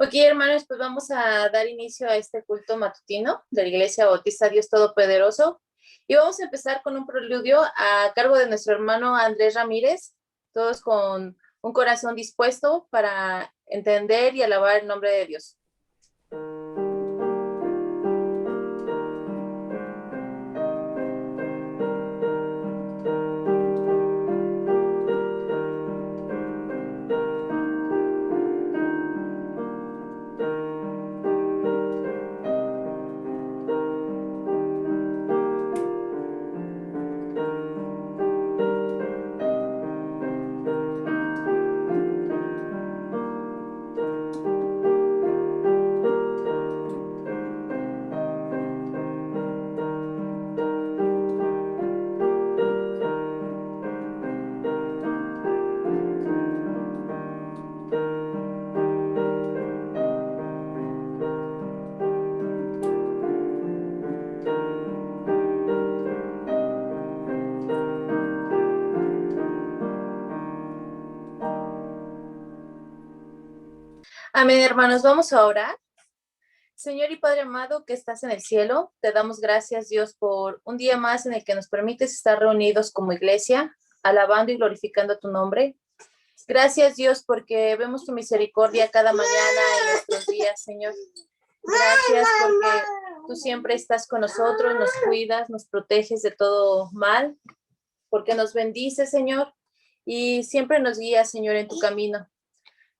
Ok, hermanos, pues vamos a dar inicio a este culto matutino de la Iglesia Bautista Dios Todopoderoso. Y vamos a empezar con un preludio a cargo de nuestro hermano Andrés Ramírez, todos con un corazón dispuesto para entender y alabar el nombre de Dios. Amén, hermanos, vamos a orar. Señor y Padre amado que estás en el cielo, te damos gracias, Dios, por un día más en el que nos permites estar reunidos como iglesia, alabando y glorificando tu nombre. Gracias, Dios, porque vemos tu misericordia cada mañana en nuestros días, Señor. Gracias porque tú siempre estás con nosotros, nos cuidas, nos proteges de todo mal, porque nos bendices, Señor, y siempre nos guías, Señor, en tu camino.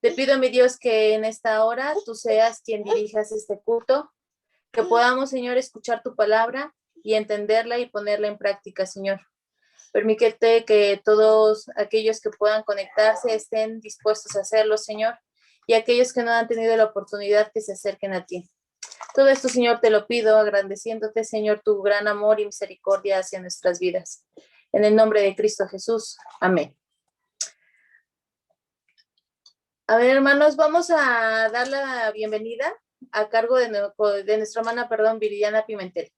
Te pido, mi Dios, que en esta hora tú seas quien dirijas este culto, que podamos, Señor, escuchar tu palabra y entenderla y ponerla en práctica, Señor. Permítete que todos aquellos que puedan conectarse estén dispuestos a hacerlo, Señor, y aquellos que no han tenido la oportunidad que se acerquen a ti. Todo esto, Señor, te lo pido, agradeciéndote, Señor, tu gran amor y misericordia hacia nuestras vidas. En el nombre de Cristo Jesús. Amén. A ver, hermanos, vamos a dar la bienvenida a cargo de nuestra hermana, Viridiana Pimentel.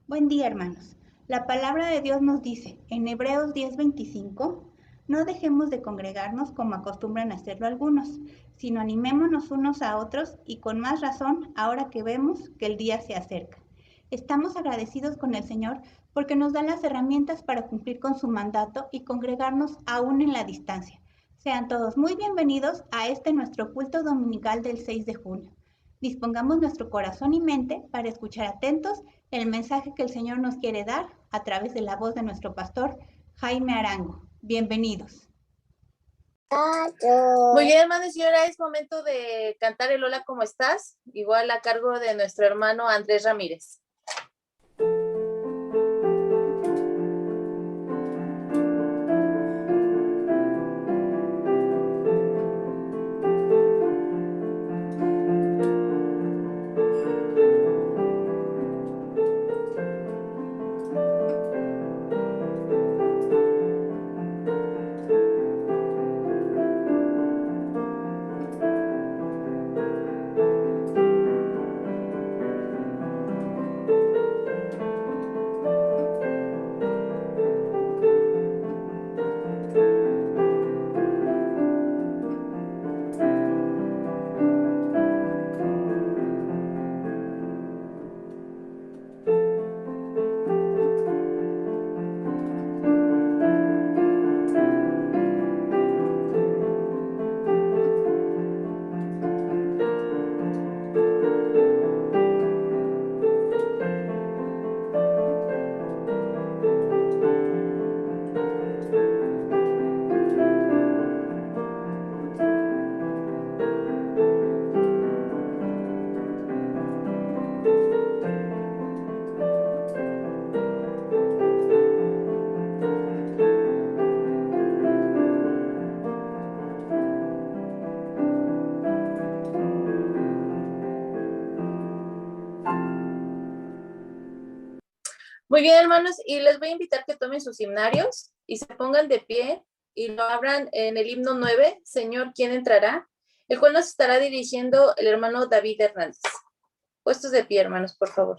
Buen día, hermanos. La palabra de Dios nos dice en Hebreos 10:25, no dejemos de congregarnos como acostumbran a hacerlo algunos, sino animémonos unos a otros y con más razón ahora que vemos que el día se acerca. Estamos agradecidos con el Señor porque nos da las herramientas para cumplir con su mandato y congregarnos aún en la distancia. Sean todos muy bienvenidos a este nuestro culto dominical del 6 de junio. Dispongamos nuestro corazón y mente para escuchar atentos el mensaje que el Señor nos quiere dar a través de la voz de nuestro pastor Jaime Arango. Bienvenidos. Muy bien, hermanos, y ahora es momento de cantar el Hola, ¿cómo estás? Igual a cargo de nuestro hermano Andrés Ramírez. Muy bien, hermanos, y les voy a invitar que tomen sus himnarios y se pongan de pie y lo abran en el himno 9, Señor, ¿quién entrará? El cual nos estará dirigiendo el hermano David Hernández. Puestos de pie, hermanos, por favor.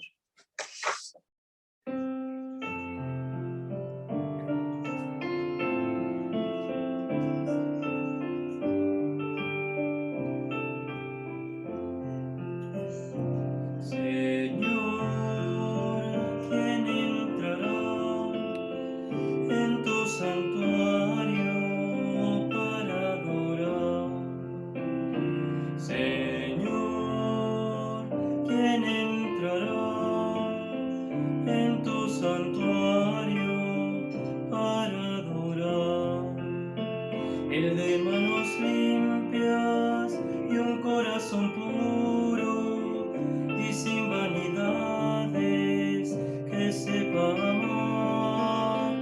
el de manos limpias y un corazón puro y sin vanidades, que sepa amar.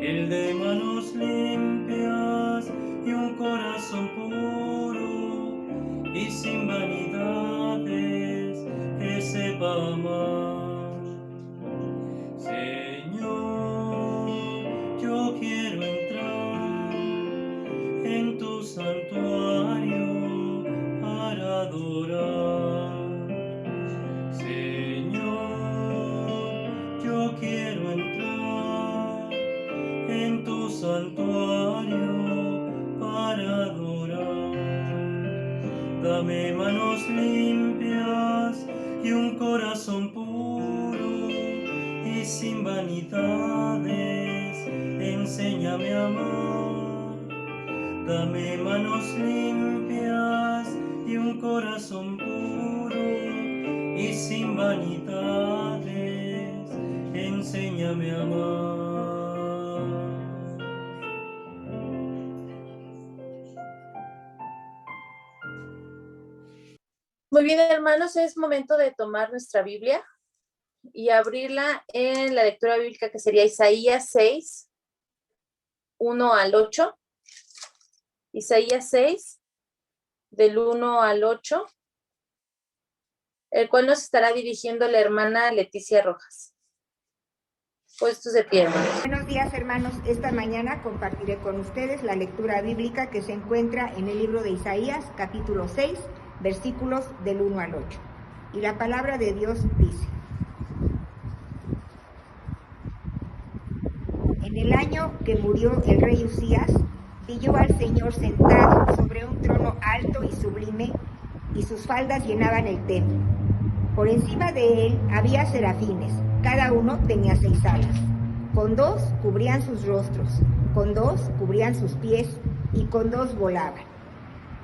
El de manos limpias y un corazón puro y sin vanidades, que sepa amar. Señor, yo quiero entrar en tu santuario para adorar. Señor, yo quiero entrar en tu santuario para adorar. Dame manos limpias y un corazón puro y sin vanidades, enséñame a amar. Dame manos limpias y un corazón puro y sin vanidades, enséñame a amar. Muy bien, hermanos, es momento de tomar nuestra Biblia y abrirla en la lectura bíblica que sería Isaías 6, 1 al 8. Isaías 6, del 1 al 8, el cual nos estará dirigiendo la hermana Leticia Rojas. Puestos de pie, hermanos. Buenos días, hermanos. Esta mañana compartiré con ustedes la lectura bíblica que se encuentra en el libro de Isaías, capítulo 6, versículos del 1 al 8. Y la palabra de Dios dice: En el año que murió el rey Usías, vi yo al Señor sentado sobre un trono alto y sublime, y sus faldas llenaban el templo. Por encima de él había serafines, cada uno tenía 6 alas. Con 2 cubrían sus rostros, con 2 cubrían sus pies, y con 2 volaban.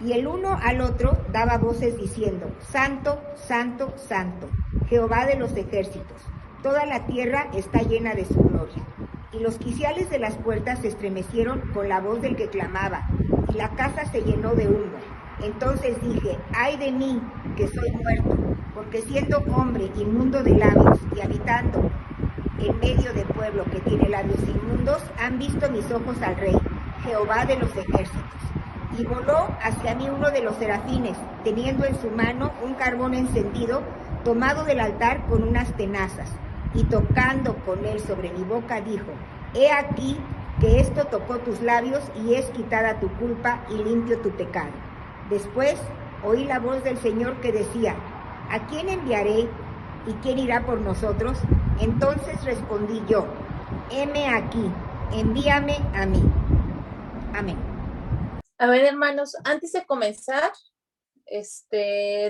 Y el uno al otro daba voces diciendo: Santo, Santo, Santo, Jehová de los ejércitos, toda la tierra está llena de su gloria. Y los quiciales de las puertas se estremecieron con la voz del que clamaba, y la casa se llenó de humo. Entonces dije: ay de mí, que soy muerto, porque siendo hombre inmundo de labios y habitando en medio de pueblo que tiene labios inmundos, han visto mis ojos al Rey, Jehová de los ejércitos. Y voló hacia mí uno de los serafines, teniendo en su mano un carbón encendido, tomado del altar con unas tenazas, y tocando con él sobre mi boca, dijo: he aquí que esto tocó tus labios, y es quitada tu culpa y limpio tu pecado. Después oí la voz del Señor que decía: ¿a quién enviaré? ¿Y quién irá por nosotros? Entonces respondí yo: heme aquí, envíame a mí. Amén. A ver, hermanos, antes de comenzar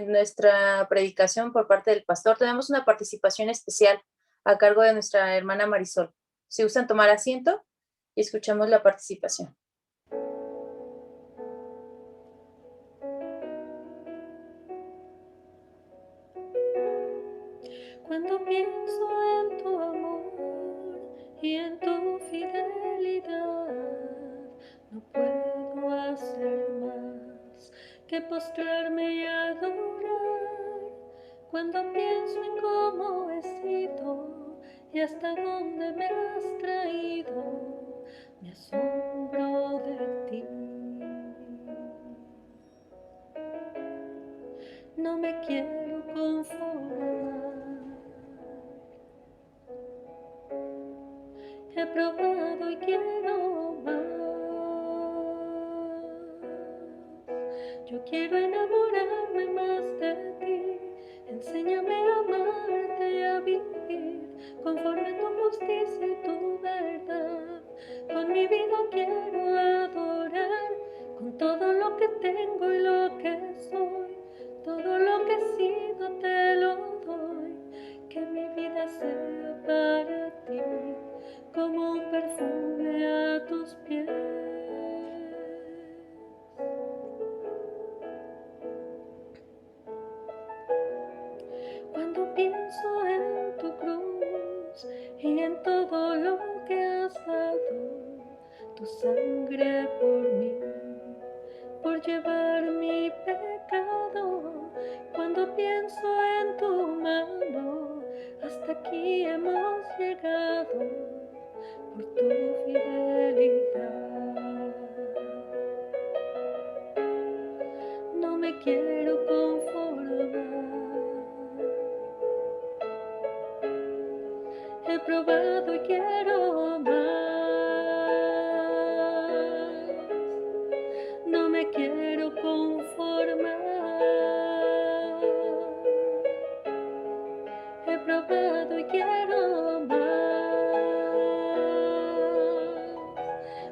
nuestra predicación por parte del pastor, tenemos una participación especial a cargo de nuestra hermana Marisol. Si gustan tomar asiento y escuchamos la participación. Cuando pienso en tu amor y en tu fidelidad, no puedo hacer más que postrarme y adorar. Cuando pienso en cómo he sido y hasta dónde me has traído, me asombro de ti. No me quiero conformar. He probado y quiero más. Yo quiero enamorarme más de ti. Enséñame a amarte y a vivir conforme tu justicia y tu verdad. Con mi vida quiero adorar, con todo lo que tengo y lo que soy. Todo lo que he sido te lo doy. Que mi vida sea para ti como un perfume a tus pies. Cuando pienso en tu cruz y en todo lo que has dado, tu sangre por mí, quiero conformar. He probado y quiero más. No me quiero conformar. He probado y quiero más.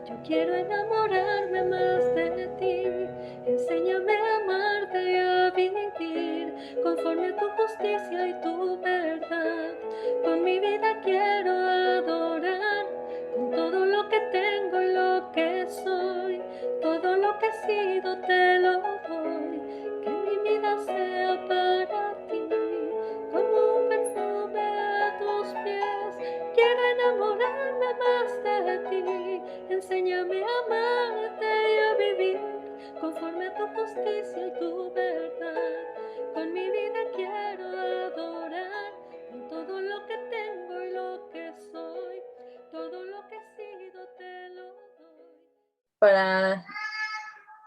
Yo quiero enamorarme más de ti. Enséñame a amarte y a vivir conforme a tu justicia y tu verdad. Con mi vida quiero adorar, con todo lo que tengo y lo que soy, todo lo que he sido te lo doy. Que mi vida sea para ti, como un perfume a tus pies. Quiero enamorarme más de ti. Enséñame a amarte y a vivir conforme a tu justicia y tu verdad. Con mi vida quiero adorar, con todo lo que tengo y lo que soy, todo lo que he sido te lo doy. Para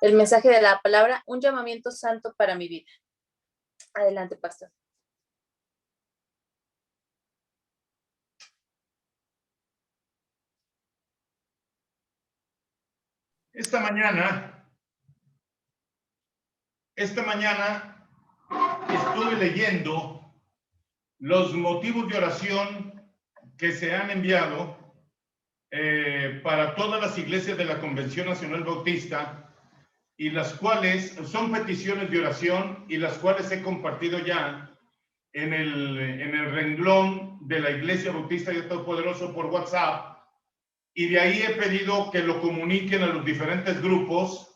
el mensaje de la palabra, un llamamiento santo para mi vida. Adelante, pastor. Esta mañana estuve leyendo los motivos de oración que se han enviado para todas las iglesias de la Convención Nacional Bautista, y las cuales son peticiones de oración y las cuales he compartido ya en el renglón de la Iglesia Bautista de Todopoderoso por WhatsApp. Y de ahí he pedido que lo comuniquen a los diferentes grupos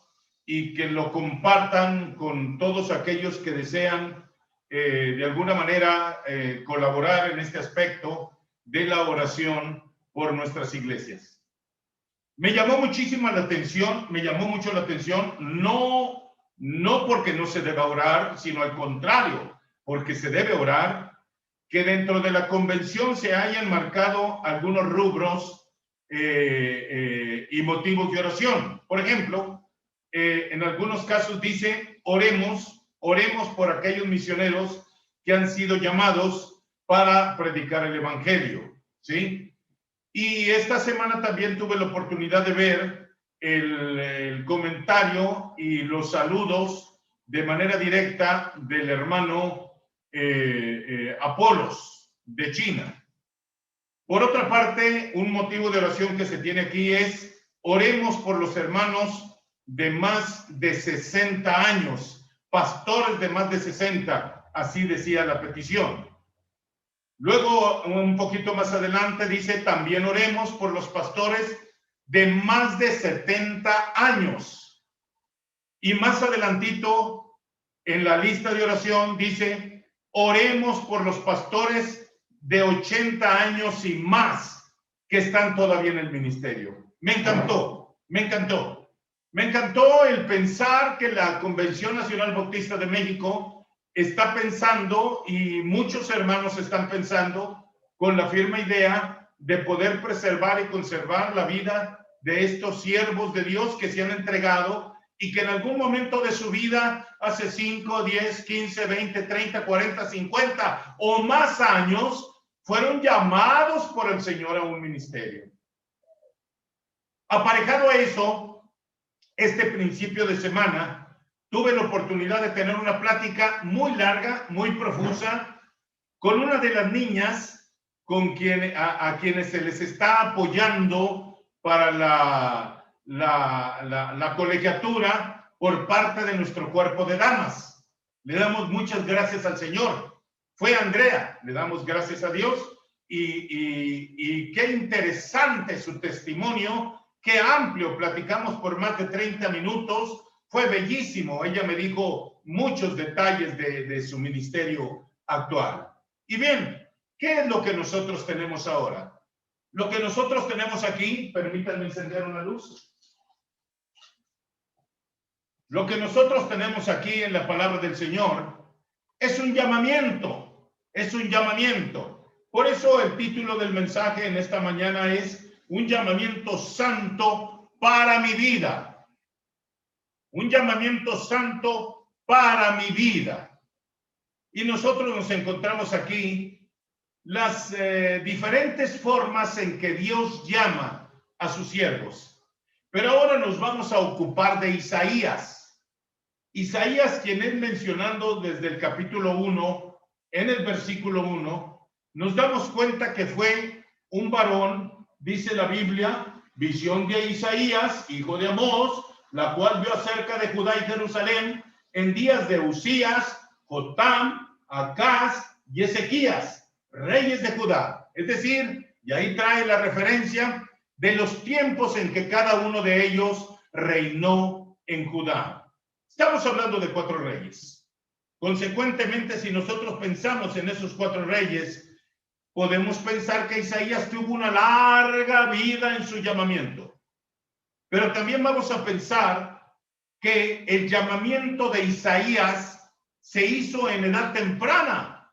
y que lo compartan con todos aquellos que desean de alguna manera colaborar en este aspecto de la oración por nuestras iglesias. Me llamó mucho la atención, no porque no se deba orar, sino al contrario, porque se debe orar, que dentro de la convención se hayan marcado algunos rubros y motivos de oración. Por ejemplo, en algunos casos dice, oremos por aquellos misioneros que han sido llamados para predicar el evangelio, ¿sí? Y esta semana también tuve la oportunidad de ver el comentario y los saludos de manera directa del hermano Apolos de China. Por otra parte, un motivo de oración que se tiene aquí es, oremos por los hermanos de más de 60 años, pastores de más de 60, así decía la petición. Luego, un poquito más adelante, dice, también oremos por los pastores de más de 70 años. Y más adelantito, en la lista de oración, dice, oremos por los pastores de 80 años y más que están todavía en el ministerio. Me encantó el pensar que la Convención Nacional Bautista de México está pensando, y muchos hermanos están pensando, con la firme idea de poder preservar y conservar la vida de estos siervos de Dios que se han entregado y que en algún momento de su vida, hace 5, 10, 15, 20, 30, 40, 50 o más años, fueron llamados por el Señor a un ministerio. Aparejado a eso, este principio de semana, tuve la oportunidad de tener una plática muy larga, muy profusa, con una de las niñas a quienes se les está apoyando para la colegiatura por parte de nuestro cuerpo de damas. Le damos muchas gracias al Señor. Fue Andrea, le damos gracias a Dios, y qué interesante su testimonio, qué amplio, platicamos por más de 30 minutos, fue bellísimo. Ella me dijo muchos detalles de su ministerio actual. Y bien, ¿qué es lo que nosotros tenemos ahora? Lo que nosotros tenemos aquí, permítanme encender una luz. Lo que nosotros tenemos aquí en la palabra del Señor es un llamamiento, es un llamamiento. Por eso el título del mensaje en esta mañana es un llamamiento santo para mi vida. Un llamamiento santo para mi vida. Y nosotros nos encontramos aquí las diferentes formas en que Dios llama a sus siervos. Pero ahora nos vamos a ocupar de Isaías. Isaías, quien es mencionando desde el capítulo 1, en el versículo 1, nos damos cuenta que fue un varón, dice la Biblia, visión de Isaías, hijo de Amós, la cual vio acerca de Judá y Jerusalén en días de Usías, Jotam, Acaz y Ezequías, reyes de Judá. Es decir, y ahí trae la referencia de los tiempos en que cada uno de ellos reinó en Judá. Estamos hablando de 4 reyes. Consecuentemente, si nosotros pensamos en esos 4 reyes, podemos pensar que Isaías tuvo una larga vida en su llamamiento. Pero también vamos a pensar que el llamamiento de Isaías se hizo en edad temprana,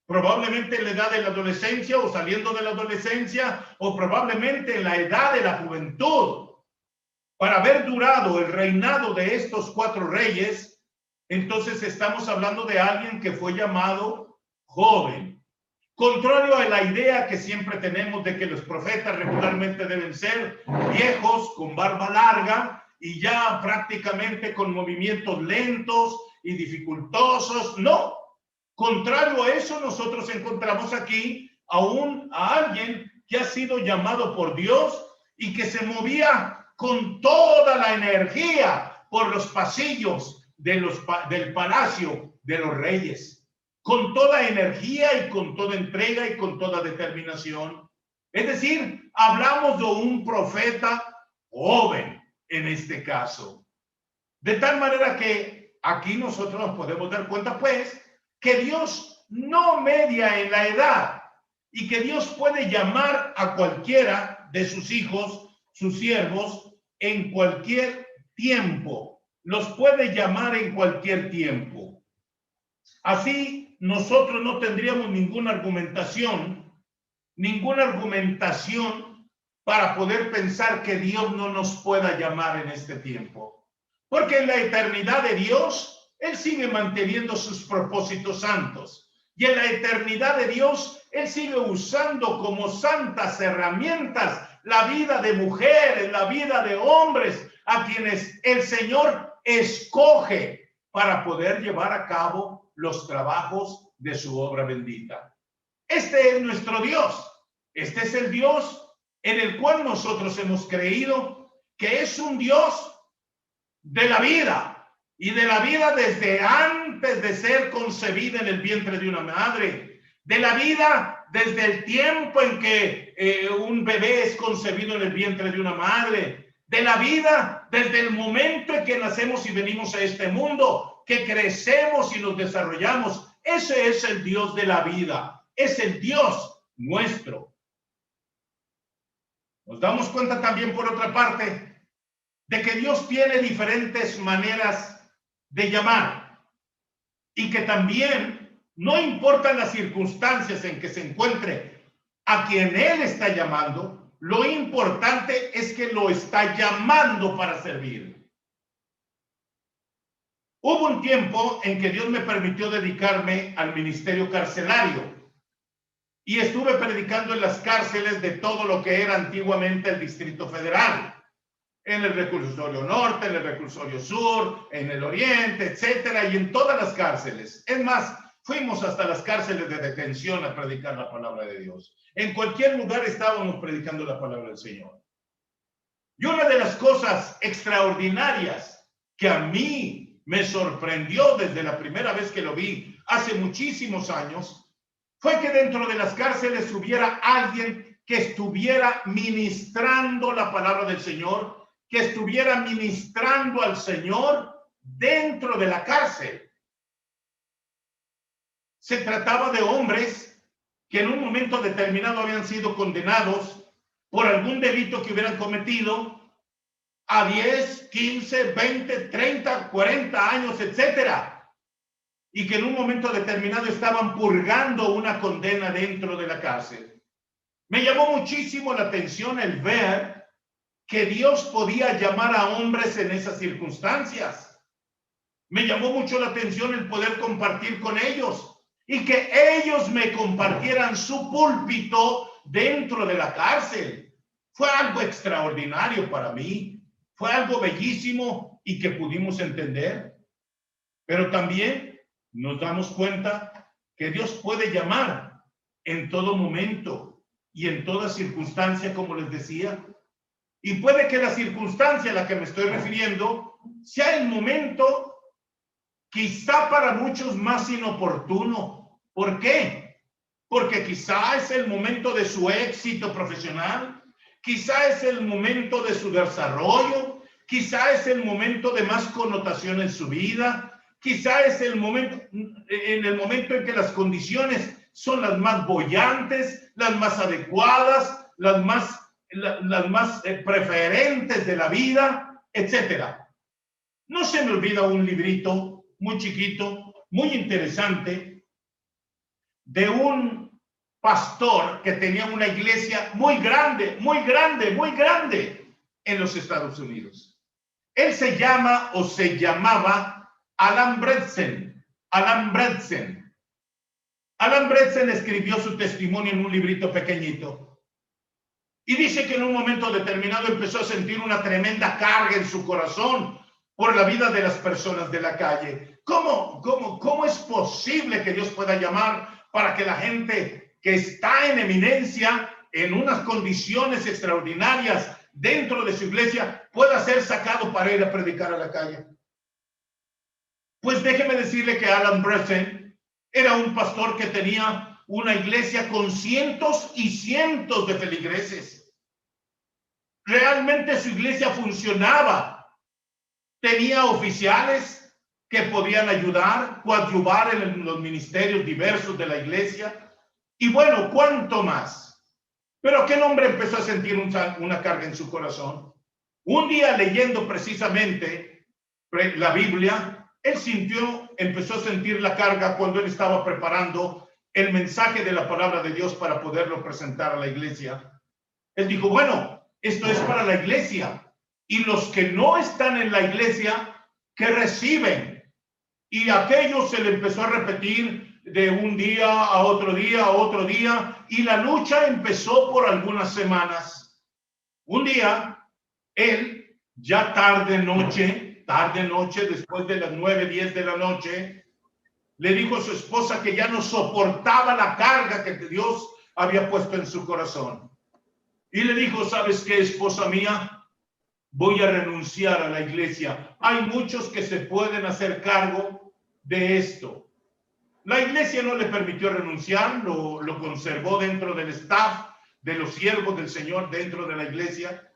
probablemente en la edad de la adolescencia o saliendo de la adolescencia, o probablemente en la edad de la juventud. Para haber durado el reinado de estos 4 reyes, entonces estamos hablando de alguien que fue llamado joven. Contrario a la idea que siempre tenemos de que los profetas regularmente deben ser viejos, con barba larga y ya prácticamente con movimientos lentos y dificultosos. No, contrario a eso, nosotros encontramos aquí a alguien que ha sido llamado por Dios y que se movía con toda la energía por los pasillos del palacio de los reyes. Con toda energía y con toda entrega y con toda determinación. Es decir, hablamos de un profeta joven en este caso. De tal manera que aquí nosotros nos podemos dar cuenta, pues, que Dios no media en la edad y que Dios puede llamar a cualquiera de sus hijos, sus siervos, en cualquier tiempo. Los puede llamar en cualquier tiempo. Así, nosotros no tendríamos ninguna argumentación para poder pensar que Dios no nos pueda llamar en este tiempo. Porque en la eternidad de Dios, Él sigue manteniendo sus propósitos santos. Y en la eternidad de Dios, Él sigue usando como santas herramientas la vida de mujeres, la vida de hombres, a quienes el Señor escoge para poder llevar a cabo los trabajos de su obra bendita. Este es nuestro Dios. Este es el Dios en el cual nosotros hemos creído que es un Dios de la vida, y de la vida desde antes de ser concebida en el vientre de una madre, de la vida desde el tiempo en que un bebé es concebido en el vientre de una madre, de la vida desde el momento en que nacemos y venimos a este mundo, que crecemos y nos desarrollamos. Ese es el Dios de la vida, es el Dios nuestro. Nos damos cuenta también, por otra parte, de que Dios tiene diferentes maneras de llamar y que también no importan las circunstancias en que se encuentre a quien Él está llamando, lo importante es que lo está llamando para servir. Hubo un tiempo en que Dios me permitió dedicarme al ministerio carcelario y estuve predicando en las cárceles de todo lo que era antiguamente el Distrito Federal, en el reclusorio norte, en el reclusorio sur, en el oriente, etcétera, y en todas las cárceles. Es más, fuimos hasta las cárceles de detención a predicar la palabra de Dios. En cualquier lugar estábamos predicando la palabra del Señor. Y una de las cosas extraordinarias que a mí me sorprendió desde la primera vez que lo vi hace muchísimos años fue que dentro de las cárceles hubiera alguien que estuviera ministrando la palabra del Señor, que estuviera ministrando al Señor dentro de la cárcel. Se trataba de hombres que en un momento determinado habían sido condenados por algún delito que hubieran cometido a 10, 15, 20, 30, 40 años, etcétera, y que en un momento determinado estaban purgando una condena dentro de la cárcel. Me llamó muchísimo la atención el ver que Dios podía llamar a hombres en esas circunstancias. Me llamó mucho la atención el poder compartir con ellos y que ellos me compartieran su púlpito dentro de la cárcel. Fue algo extraordinario para mí. Fue algo bellísimo y que pudimos entender. Pero también nos damos cuenta que Dios puede llamar en todo momento y en toda circunstancia, como les decía. Y puede que la circunstancia a la que me estoy refiriendo sea el momento quizá para muchos más inoportuno. ¿Por qué? Porque quizá es el momento de su éxito profesional, quizá es el momento de su desarrollo, quizá es el momento de más connotación en su vida, quizá es el momento, en el momento en que las condiciones son las más bollantes, las más adecuadas, las más preferentes de la vida, etcétera. No se me olvida un librito muy chiquito, muy interesante, de un pastor que tenía una iglesia muy grande, muy grande, muy grande en los Estados Unidos. Él se llama o se llamaba Alan Bretson. Alan Bretson. Alan Bretson escribió su testimonio en un librito pequeñito. Y dice que en un momento determinado empezó a sentir una tremenda carga en su corazón por la vida de las personas de la calle. ¿Cómo es posible que Dios pueda llamar para que la gente que está en eminencia, en unas condiciones extraordinarias dentro de su iglesia, pueda ser sacado para ir a predicar a la calle? Pues déjeme decirle que Alan Bretson era un pastor que tenía una iglesia con cientos y cientos de feligreses. Realmente su iglesia funcionaba. Tenía oficiales que podían ayudar, coadyuvar en los ministerios diversos de la iglesia. Y bueno, ¿cuánto más? Pero aquel hombre empezó a sentir una carga en su corazón. Un día, leyendo precisamente la Biblia, él empezó a sentir la carga cuando él estaba preparando el mensaje de la palabra de Dios para poderlo presentar a la iglesia. Él dijo, bueno, esto es para la iglesia. Y los que no están en la iglesia, que reciben. Y aquello se le empezó a repetir de un día a otro día, a otro día. Y la lucha empezó por algunas semanas. Un día, él, ya tarde noche, después de las 9, 10 de la noche, le dijo a su esposa que ya no soportaba la carga que Dios había puesto en su corazón. Y le dijo, ¿sabes qué, esposa mía? Voy a renunciar a la iglesia. Hay muchos que se pueden hacer cargo de esto. La iglesia no le permitió renunciar, lo conservó dentro del staff, de los siervos del Señor dentro de la iglesia,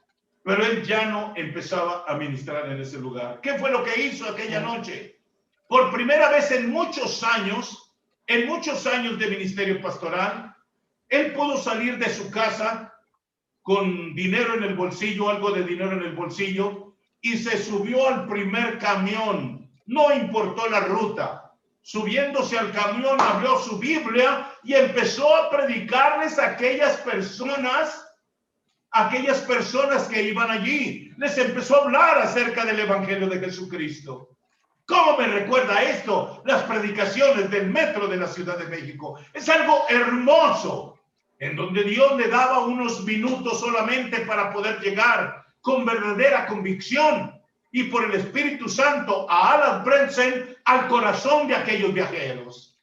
pero él ya no empezaba a ministrar en ese lugar. ¿Qué fue lo que hizo aquella noche? Por primera vez en muchos años de ministerio pastoral, él pudo salir de su casa con dinero en el bolsillo, algo de dinero en el bolsillo, y se subió al primer camión. No importó la ruta. Subiéndose al camión, abrió su Biblia y empezó a predicarles a aquellas personas que iban allí. Les empezó a hablar acerca del Evangelio de Jesucristo. ¿Cómo me recuerda esto? Las predicaciones del metro de la Ciudad de México. Es algo hermoso, en donde Dios le daba unos minutos solamente para poder llegar con verdadera convicción y por el Espíritu Santo a Alan Bretson al corazón de aquellos viajeros.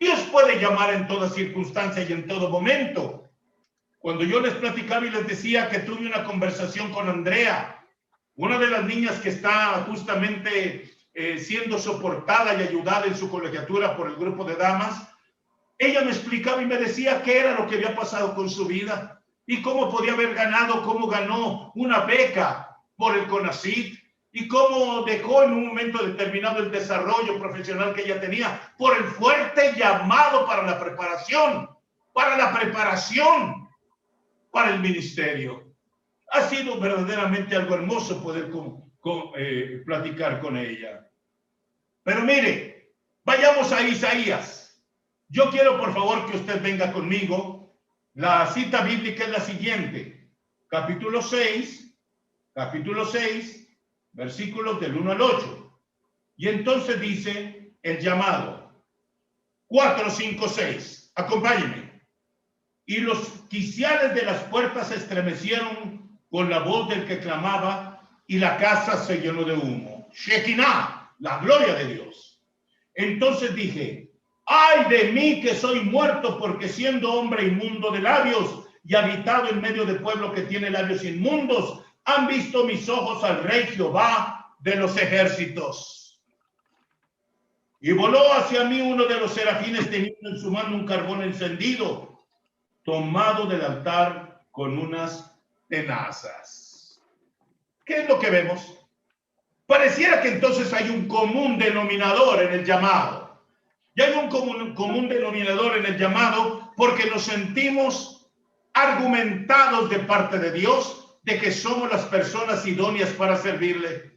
Dios puede llamar en toda circunstancia y en todo momento. Cuando yo les platicaba y les decía que tuve una conversación con Andrea, una de las niñas que está justamente siendo soportada y ayudada en su colegiatura por el grupo de damas, ella me explicaba y me decía qué era lo que había pasado con su vida y cómo podía haber ganado, cómo ganó una beca por el CONACYT y cómo dejó en un momento determinado el desarrollo profesional que ella tenía por el fuerte llamado para la preparación para el ministerio. Ha sido verdaderamente algo hermoso poder platicar con ella. Pero mire, vayamos a Isaías. Yo quiero, por favor, que usted venga conmigo. La cita bíblica es la siguiente. Capítulo 6, versículos del 1 al 8. Y entonces dice el llamado. 4, 5, 6. Acompáñenme. Y los quiciales de las puertas se estremecieron con la voz del que clamaba, y la casa se llenó de humo. Shekinah, la gloria de Dios. Entonces dije: ay de mí que soy muerto, porque siendo hombre inmundo de labios y habitado en medio de pueblo que tiene labios inmundos, han visto mis ojos al Rey Jehová de los ejércitos. Y voló hacia mí uno de los serafines, teniendo en su mano un carbón encendido, tomado del altar con unas tenazas. ¿Qué es lo que vemos? Pareciera que entonces hay un común denominador en el llamado. Y hay un común denominador en el llamado porque nos sentimos argumentados de parte de Dios de que somos las personas idóneas para servirle.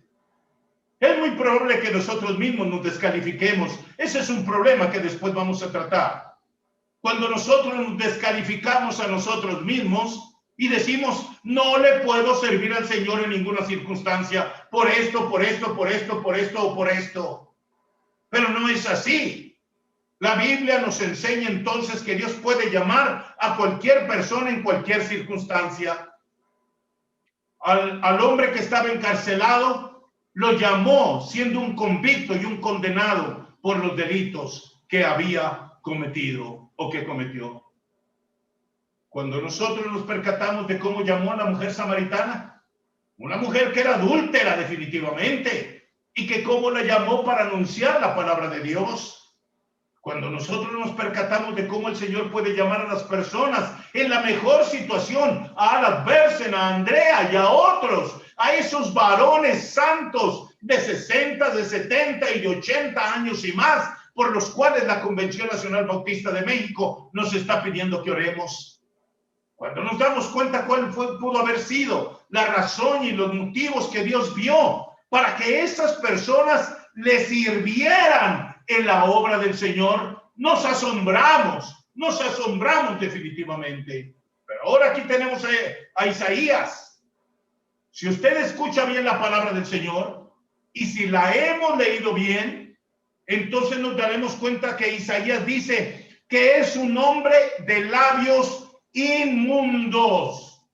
Es muy probable que nosotros mismos nos descalifiquemos. Ese es un problema que después vamos a tratar. Cuando nosotros nos descalificamos a nosotros mismos y decimos: no le puedo servir al Señor en ninguna circunstancia, por esto, por esto, por esto, por esto o por esto. Pero no es así. La Biblia nos enseña entonces que Dios puede llamar a cualquier persona en cualquier circunstancia. Al hombre que estaba encarcelado lo llamó siendo un convicto y un condenado por los delitos que había cometido o que cometió. Cuando nosotros nos percatamos de cómo llamó a la mujer samaritana, una mujer que era adúltera definitivamente, y que cómo la llamó para anunciar la palabra de Dios. Cuando nosotros nos percatamos de cómo el Señor puede llamar a las personas en la mejor situación, a Alan Bersen, a Andrea y a otros, a esos varones santos de 60, de 70 y de 80 años y más, por los cuales la Convención Nacional Bautista de México nos está pidiendo que oremos. Cuando nos damos cuenta cuál pudo haber sido la razón y los motivos que Dios vio para que esas personas le sirvieran en la obra del Señor, nos asombramos definitivamente. Pero ahora aquí tenemos a Isaías. Si usted escucha bien la palabra del Señor y si la hemos leído bien, entonces nos daremos cuenta que Isaías dice que es un hombre de labios inmundos.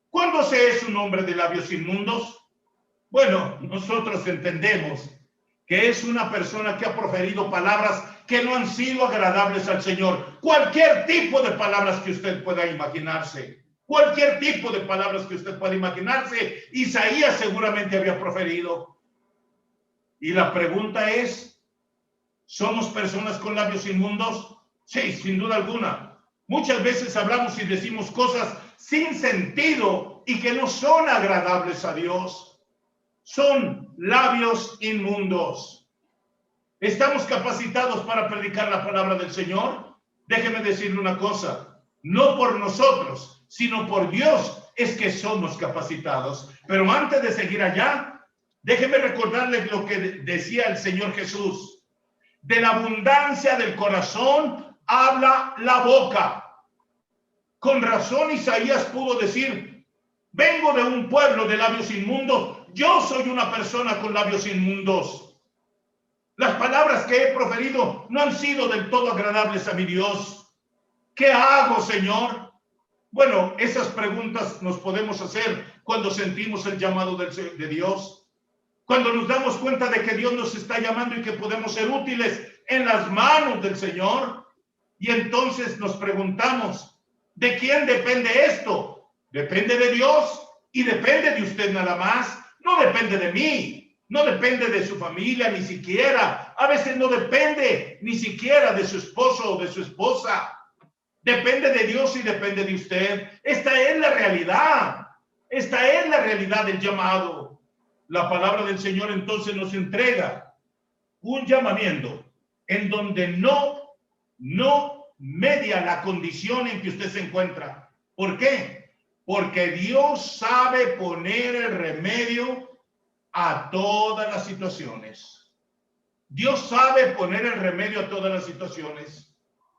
¿Cuándo se es un hombre de labios inmundos? Bueno, nosotros entendemos que es una persona que ha proferido palabras que no han sido agradables al Señor. Cualquier tipo de palabras que usted pueda imaginarse. Cualquier tipo de palabras que usted pueda imaginarse, Isaías seguramente había proferido. Y la pregunta es: ¿somos personas con labios inmundos? Sí, sin duda alguna. Muchas veces hablamos y decimos cosas sin sentido y que no son agradables a Dios. Son labios inmundos. ¿Estamos capacitados para predicar la palabra del Señor? Déjeme decirle una cosa: no por nosotros, sino por Dios es que somos capacitados. Pero antes de seguir allá, déjeme recordarle lo que decía el Señor Jesús: de la abundancia del corazón habla la boca. Con razón Isaías pudo decir: vengo de un pueblo de labios inmundos. Yo soy una persona con labios inmundos. Las palabras que he proferido no han sido del todo agradables a mi Dios. ¿Qué hago, Señor? Bueno, esas preguntas nos podemos hacer cuando sentimos el llamado de Dios. Cuando nos damos cuenta de que Dios nos está llamando y que podemos ser útiles en las manos del Señor. Y entonces nos preguntamos: ¿de quién depende esto? ¿Depende de Dios? Y depende de usted nada más. No depende de mí, no depende de su familia, ni siquiera. A veces no depende ni siquiera de su esposo o de su esposa. Depende de Dios y depende de usted. Esta es la realidad. Esta es la realidad del llamado. La palabra del Señor entonces nos entrega un llamamiento en donde no media la condición en que usted se encuentra. ¿Por qué? Porque Dios sabe poner el remedio a todas las situaciones. Dios sabe poner el remedio a todas las situaciones.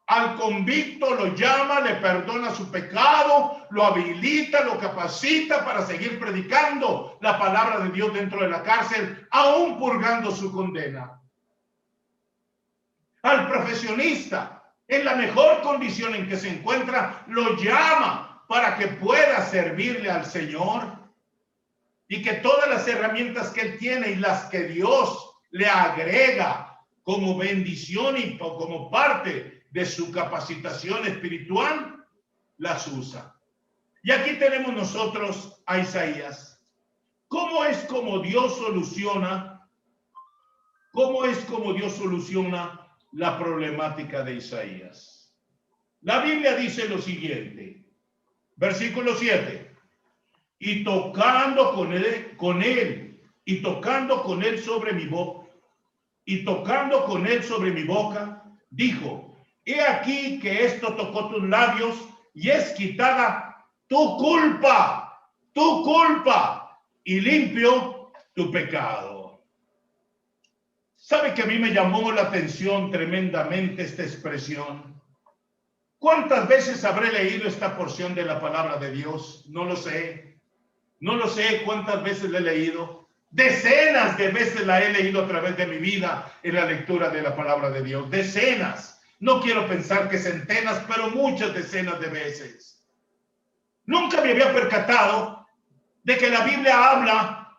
al convicto lo llama, le perdona su pecado, lo habilita, lo capacita para seguir predicando la palabra de Dios dentro de la cárcel, aún purgando su condena. Al profesionista, en la mejor condición en que se encuentra, lo llama para que pueda servirle al Señor y que todas las herramientas que él tiene y las que Dios le agrega como bendición y como parte de su capacitación espiritual, las usa. Y aquí tenemos nosotros a Isaías. ¿Cómo es como Dios soluciona? ¿Cómo es como Dios soluciona la problemática de Isaías? La Biblia dice lo siguiente, versículo 7. Y tocando con él sobre mi boca, dijo: he aquí que esto tocó tus labios y es quitada tu culpa, y limpio tu pecado. ¿Sabe que a mí me llamó la atención tremendamente esta expresión? ¿Cuántas veces habré leído esta porción de la palabra de Dios? No lo sé. No lo sé cuántas veces la he leído. Decenas de veces la he leído a través de mi vida en la lectura de la palabra de Dios. Decenas. No quiero pensar que centenas, pero muchas decenas de veces. Nunca me había percatado de que la Biblia habla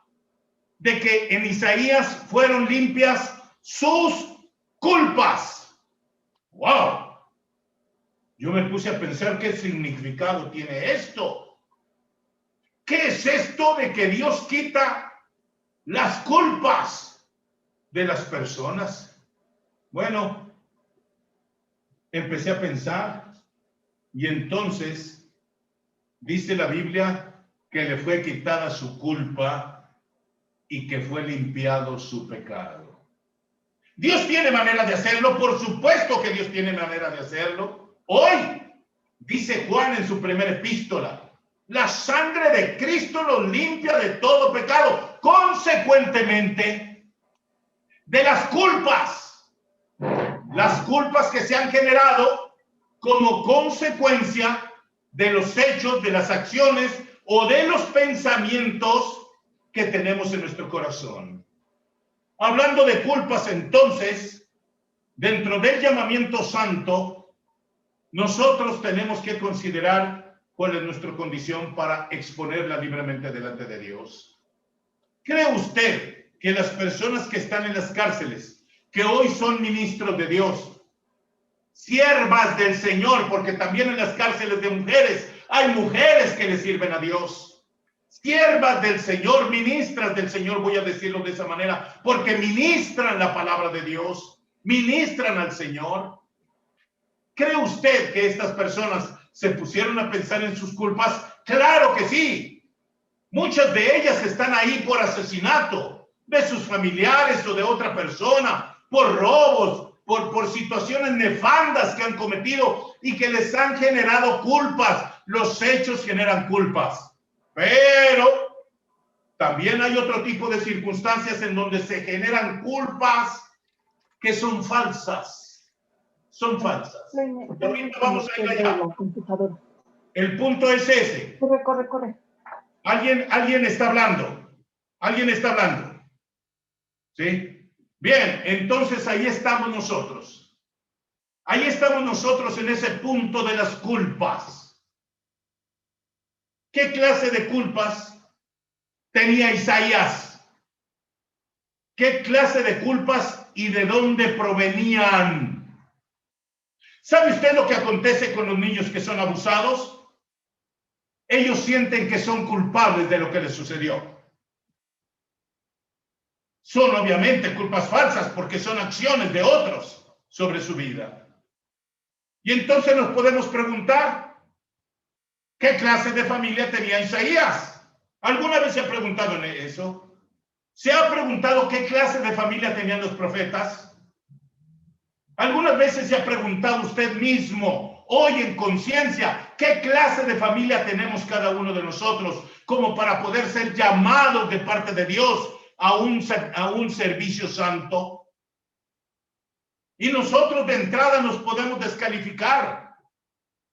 de que en Isaías fueron limpias sus culpas. ¡Wow! Yo me puse a pensar qué significado tiene esto. ¿Qué es esto de que Dios quita las culpas de las personas? Bueno, empecé a pensar y entonces dice la Biblia que le fue quitada su culpa y que fue limpiado su pecado. Dios tiene manera de hacerlo, por supuesto que Dios tiene manera de hacerlo. Hoy, dice Juan en su primera epístola, la sangre de Cristo los limpia de todo pecado. Consecuentemente, de las culpas que se han generado como consecuencia de los hechos, de las acciones o de los pensamientos que tenemos en nuestro corazón. Hablando de culpas, entonces, dentro del llamamiento santo, nosotros tenemos que considerar cuál es nuestra condición para exponerla libremente delante de Dios. ¿Cree usted que las personas que están en las cárceles, que hoy son ministros de Dios, siervas del Señor, porque también en las cárceles de mujeres hay mujeres que le sirven a Dios, siervas del Señor, ministras del Señor, voy a decirlo de esa manera, porque ministran la palabra de Dios, ministran al Señor? ¿Cree usted que estas personas se pusieron a pensar en sus culpas? Claro que sí. Muchas de ellas están ahí por asesinato de sus familiares o de otra persona, por robos, por situaciones nefandas que han cometido y que les han generado culpas. Los hechos generan culpas. Pero también hay otro tipo de circunstancias en donde se generan culpas que son falsas. Son falsas. Ahorita vamos a ir allá. El punto es ese. Corre. ¿Alguien está hablando? ¿Alguien está hablando? ¿Sí? Bien, entonces ahí estamos nosotros. Ahí estamos nosotros en ese punto de las culpas. ¿Qué clase de culpas tenía Isaías? ¿Qué clase de culpas y de dónde provenían? ¿Sabe usted lo que acontece con los niños que son abusados? Ellos sienten que son culpables de lo que les sucedió. Son obviamente culpas falsas porque son acciones de otros sobre su vida. Y entonces nos podemos preguntar, ¿qué clase de familia tenía Isaías? ¿Alguna vez se ha preguntado en eso? ¿Se ha preguntado qué clase de familia tenían los profetas? ¿Algunas veces se ha preguntado usted mismo, hoy en conciencia, qué clase de familia tenemos cada uno de nosotros como para poder ser llamados de parte de Dios a un servicio santo? Y nosotros de entrada nos podemos descalificar.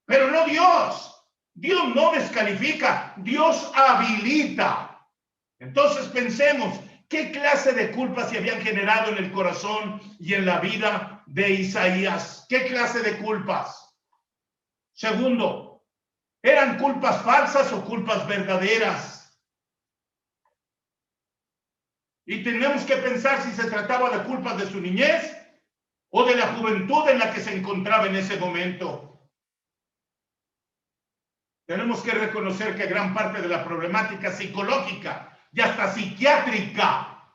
Pero no Dios. Dios no descalifica, Dios habilita. Entonces pensemos, ¿qué clase de culpas se habían generado en el corazón y en la vida de Isaías? ¿Qué clase de culpas? Segundo, ¿eran culpas falsas o culpas verdaderas? Y tenemos que pensar si se trataba de culpas de su niñez o de la juventud en la que se encontraba en ese momento. Tenemos que reconocer que gran parte de la problemática psicológica y hasta psiquiátrica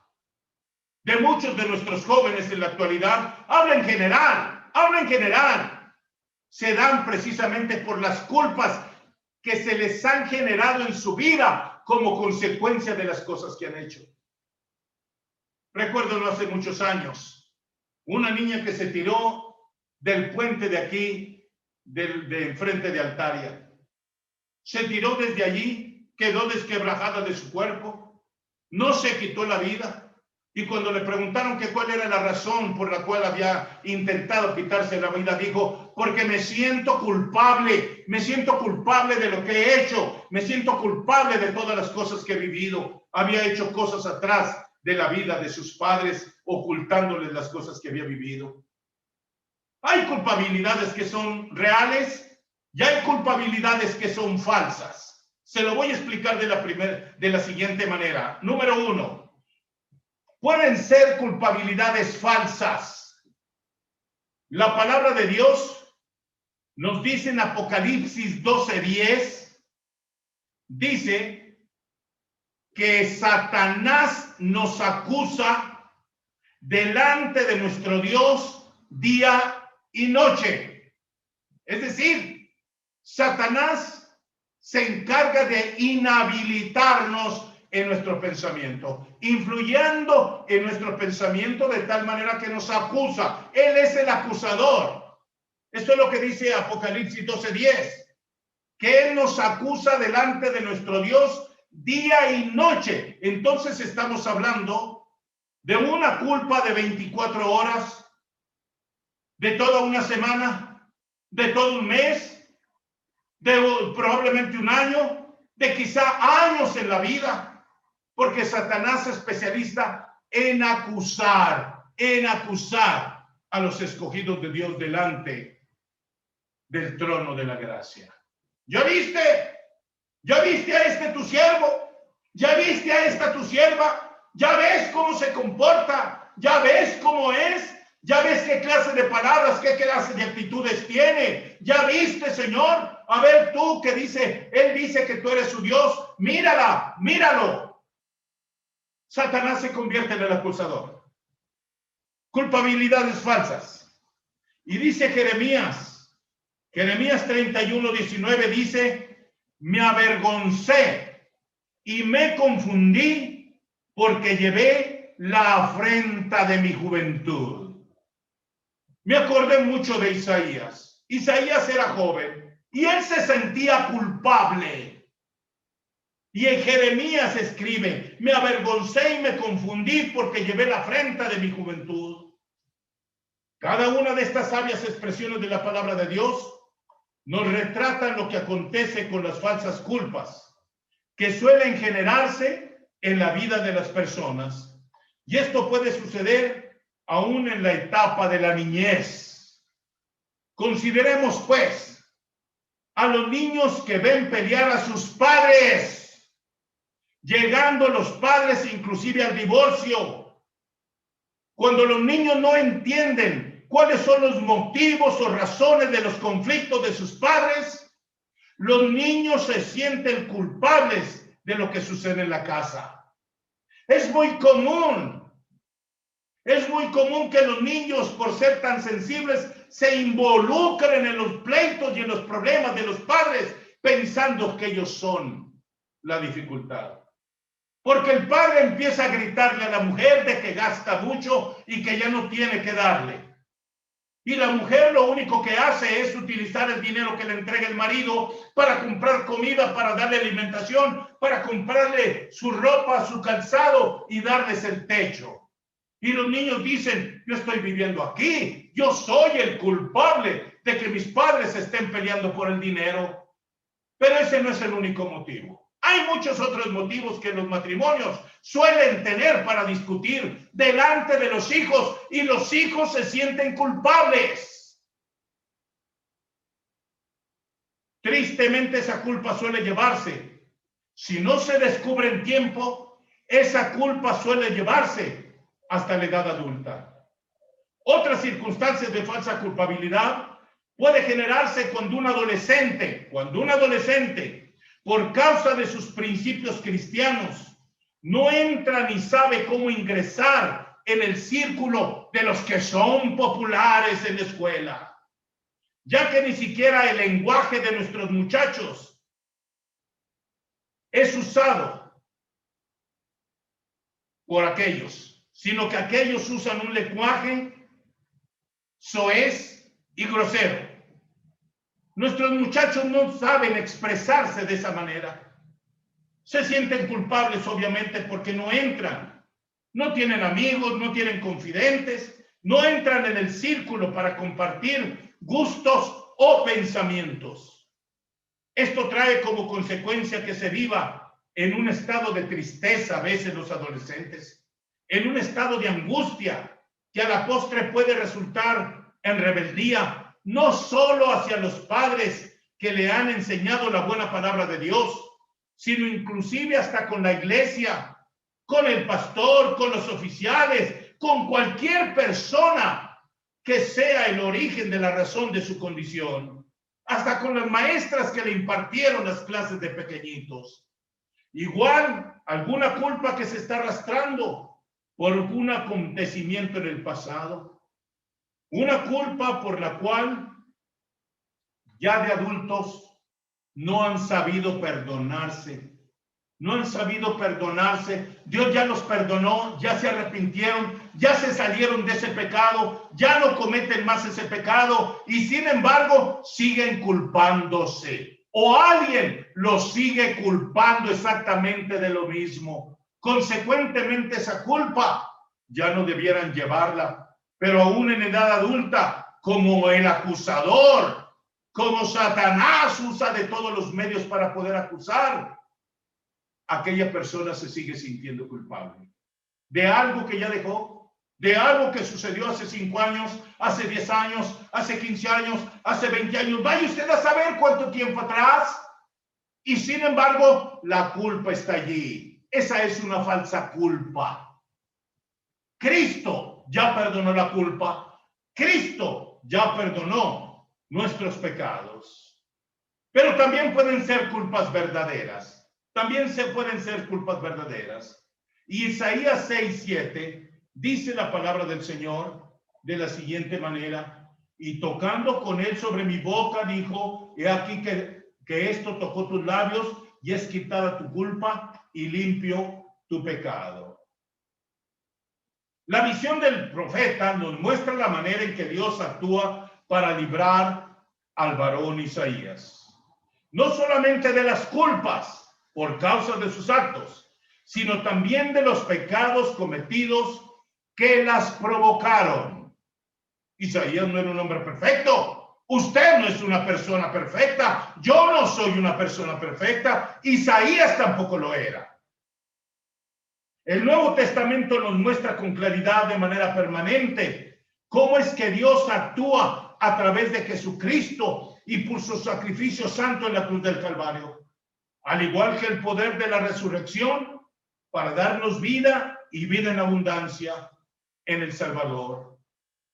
de muchos de nuestros jóvenes en la actualidad, habla en general, se dan precisamente por las culpas que se les han generado en su vida como consecuencia de las cosas que han hecho. Recuerdo no hace muchos años, una niña que se tiró del puente de aquí, de enfrente de Altaria. Se tiró desde allí, quedó desquebrajada de su cuerpo, no se quitó la vida. Y cuando le preguntaron que cuál era la razón por la cual había intentado quitarse la vida, dijo, porque me siento culpable de lo que he hecho, me siento culpable de todas las cosas que he vivido. Había hecho cosas atrás de la vida de sus padres, ocultándoles las cosas que había vivido. Hay culpabilidades que son reales, y hay culpabilidades que son falsas. Se lo voy a explicar de la siguiente manera. Número 1. Pueden ser culpabilidades falsas. La palabra de Dios nos dice en Apocalipsis 12:10, dice que Satanás nos acusa delante de nuestro Dios día y noche. Es decir, Satanás se encarga de inhabilitarnos en nuestro pensamiento, influyendo en nuestro pensamiento de tal manera que nos acusa. Él es el acusador. Esto es lo que dice Apocalipsis 12:10, que Él nos acusa delante de nuestro Dios día y noche. Entonces estamos hablando de una culpa de 24 horas, de toda una semana, de todo un mes, de probablemente un año, de quizá años en la vida, porque Satanás es especialista en acusar a los escogidos de Dios delante del trono de la gracia. ¿Ya viste? ¿Ya viste a este tu siervo? ¿Ya viste a esta tu sierva? ¿Ya ves cómo se comporta? ¿Ya ves cómo es? ¿Ya ves qué clase de palabras, qué clase de actitudes tiene? ¿Ya viste, Señor? A ver tú que dice, Él dice que tú eres su Dios. Mírala, míralo. Satanás se convierte en el acusador. Culpabilidades falsas. Y dice Jeremías 31:19 dice, me avergoncé y me confundí porque llevé la afrenta de mi juventud. Me acordé mucho de Isaías. Isaías era joven y él se sentía culpable. Y en Jeremías escribe, me avergoncé y me confundí porque llevé la afrenta de mi juventud. Cada una de estas sabias expresiones de la palabra de Dios nos retratan lo que acontece con las falsas culpas que suelen generarse en la vida de las personas. Y esto puede suceder aún en la etapa de la niñez. Consideremos pues a los niños que ven pelear a sus padres, llegando los padres inclusive al divorcio. Cuando los niños no entienden cuáles son los motivos o razones de los conflictos de sus padres, los niños se sienten culpables de lo que sucede en la casa. Es muy común que los niños, por ser tan sensibles, se involucren en los pleitos y en los problemas de los padres, pensando que ellos son la dificultad. Porque el padre empieza a gritarle a la mujer de que gasta mucho y que ya no tiene que darle. Y la mujer lo único que hace es utilizar el dinero que le entrega el marido para comprar comida, para darle alimentación, para comprarle su ropa, su calzado y darles el techo. Y los niños dicen, yo estoy viviendo aquí, yo soy el culpable de que mis padres estén peleando por el dinero. Pero ese no es el único motivo. Hay muchos otros motivos que los matrimonios suelen tener para discutir delante de los hijos, y los hijos se sienten culpables. Tristemente, esa culpa suele llevarse, si no se descubre en tiempo, esa culpa suele llevarse hasta la edad adulta. Otras circunstancias de falsa culpabilidad puede generarse cuando un adolescente, por causa de sus principios cristianos, no entra ni sabe cómo ingresar en el círculo de los que son populares en la escuela, ya que ni siquiera el lenguaje de nuestros muchachos es usado por aquellos, sino que aquellos usan un lenguaje soez y grosero. Nuestros muchachos no saben expresarse de esa manera. Se sienten culpables, obviamente, porque no entran. No tienen amigos, no tienen confidentes, no entran en el círculo para compartir gustos o pensamientos. Esto trae como consecuencia que se viva en un estado de tristeza a veces los adolescentes, en un estado de angustia que a la postre puede resultar en rebeldía, no solo hacia los padres que le han enseñado la buena palabra de Dios, sino inclusive hasta con la iglesia, con el pastor, con los oficiales, con cualquier persona que sea el origen de la razón de su condición, hasta con las maestras que le impartieron las clases de pequeñitos. Igual, alguna culpa que se está arrastrando por un acontecimiento en el pasado, una culpa por la cual ya de adultos no han sabido perdonarse. Dios ya los perdonó, ya se arrepintieron, ya se salieron de ese pecado, ya no cometen más ese pecado, y sin embargo siguen culpándose, o alguien los sigue culpando exactamente de lo mismo. Consecuentemente, esa culpa ya no debieran llevarla, pero aún en edad adulta, como el acusador, como Satanás usa de todos los medios para poder acusar, aquella persona se sigue sintiendo culpable de algo que ya dejó, de algo que sucedió hace 5 años, hace 10 años, hace 15 años, hace 20 años. Vaya usted a saber cuánto tiempo atrás. Y sin embargo, la culpa está allí. Esa es una falsa culpa. Cristo ya perdonó la culpa. Cristo ya perdonó nuestros pecados. Pero también pueden ser culpas verdaderas. Y Isaías 6:7 dice la palabra del Señor de la siguiente manera: y tocando con él sobre mi boca, dijo, he aquí que esto tocó tus labios, y es quitada tu culpa y limpio tu pecado. La visión del profeta nos muestra la manera en que Dios actúa para librar al varón Isaías, no solamente de las culpas por causa de sus actos, sino también de los pecados cometidos que las provocaron. Isaías no era un hombre perfecto. Usted no es una persona perfecta. Yo no soy una persona perfecta. Isaías tampoco lo era. El Nuevo Testamento nos muestra con claridad, de manera permanente, cómo es que Dios actúa a través de Jesucristo y por su sacrificio santo en la cruz del Calvario, al igual que el poder de la resurrección para darnos vida y vida en abundancia en el Salvador.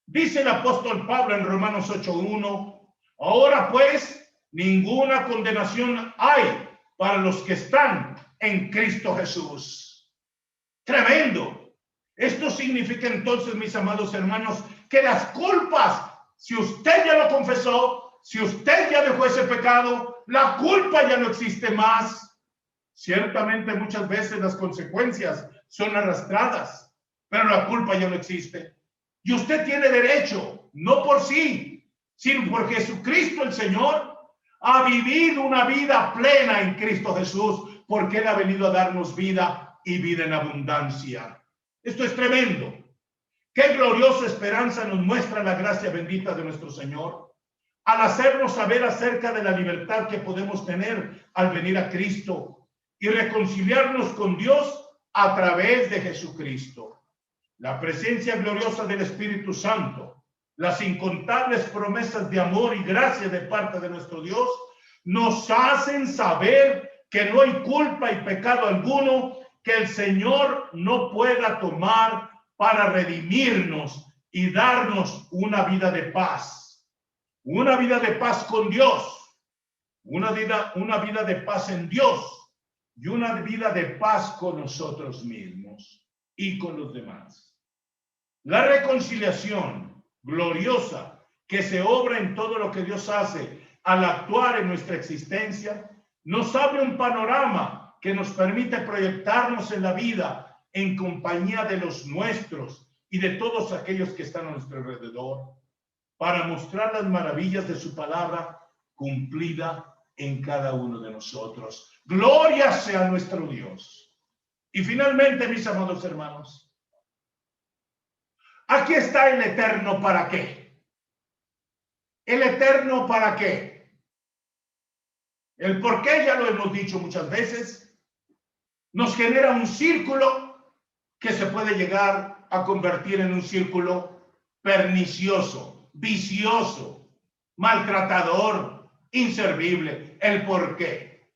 Dice el apóstol Pablo en Romanos 8:1, ahora pues ninguna condenación hay para los que están en Cristo Jesús. Tremendo. Esto significa entonces, mis amados hermanos, que las culpas, si usted ya lo confesó, si usted ya dejó ese pecado, la culpa ya no existe más. Ciertamente muchas veces las consecuencias son arrastradas, pero la culpa ya no existe. Y usted tiene derecho, no por sí, sino por Jesucristo el Señor, a vivir una vida plena en Cristo Jesús, porque Él ha venido a darnos vida y vida en abundancia. Esto es tremendo. Qué gloriosa esperanza nos muestra la gracia bendita de nuestro Señor al hacernos saber acerca de la libertad que podemos tener al venir a Cristo y reconciliarnos con Dios a través de Jesucristo. La presencia gloriosa del Espíritu Santo, las incontables promesas de amor y gracia de parte de nuestro Dios, nos hacen saber que no hay culpa y pecado alguno que el Señor no pueda tomar para redimirnos y darnos una vida de paz con Dios, una vida de paz en Dios y una vida de paz con nosotros mismos y con los demás. La reconciliación gloriosa que se obra en todo lo que Dios hace al actuar en nuestra existencia nos abre un panorama que nos permite proyectarnos en la vida en compañía de los nuestros y de todos aquellos que están a nuestro alrededor, para mostrar las maravillas de su palabra cumplida en cada uno de nosotros. Gloria sea nuestro Dios. Y finalmente, mis amados hermanos, aquí está el eterno para qué. El eterno para qué. El por qué ya lo hemos dicho muchas veces. Nos genera un círculo que se puede llegar a convertir en un círculo pernicioso, vicioso, maltratador, inservible. El por qué.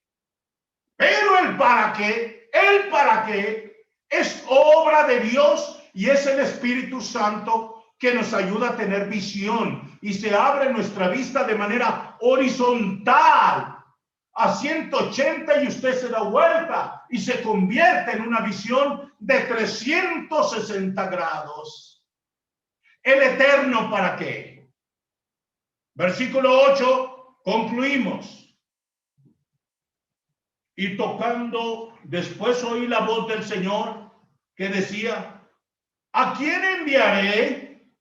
Pero el para qué es obra de Dios y es el Espíritu Santo que nos ayuda a tener visión y se abre nuestra vista de manera horizontal a 180 y usted se da vuelta y se convierte en una visión de 360 grados. El eterno para qué. Versículo 8, concluimos. Y tocando, después oí la voz del Señor que decía: ¿a quién enviaré?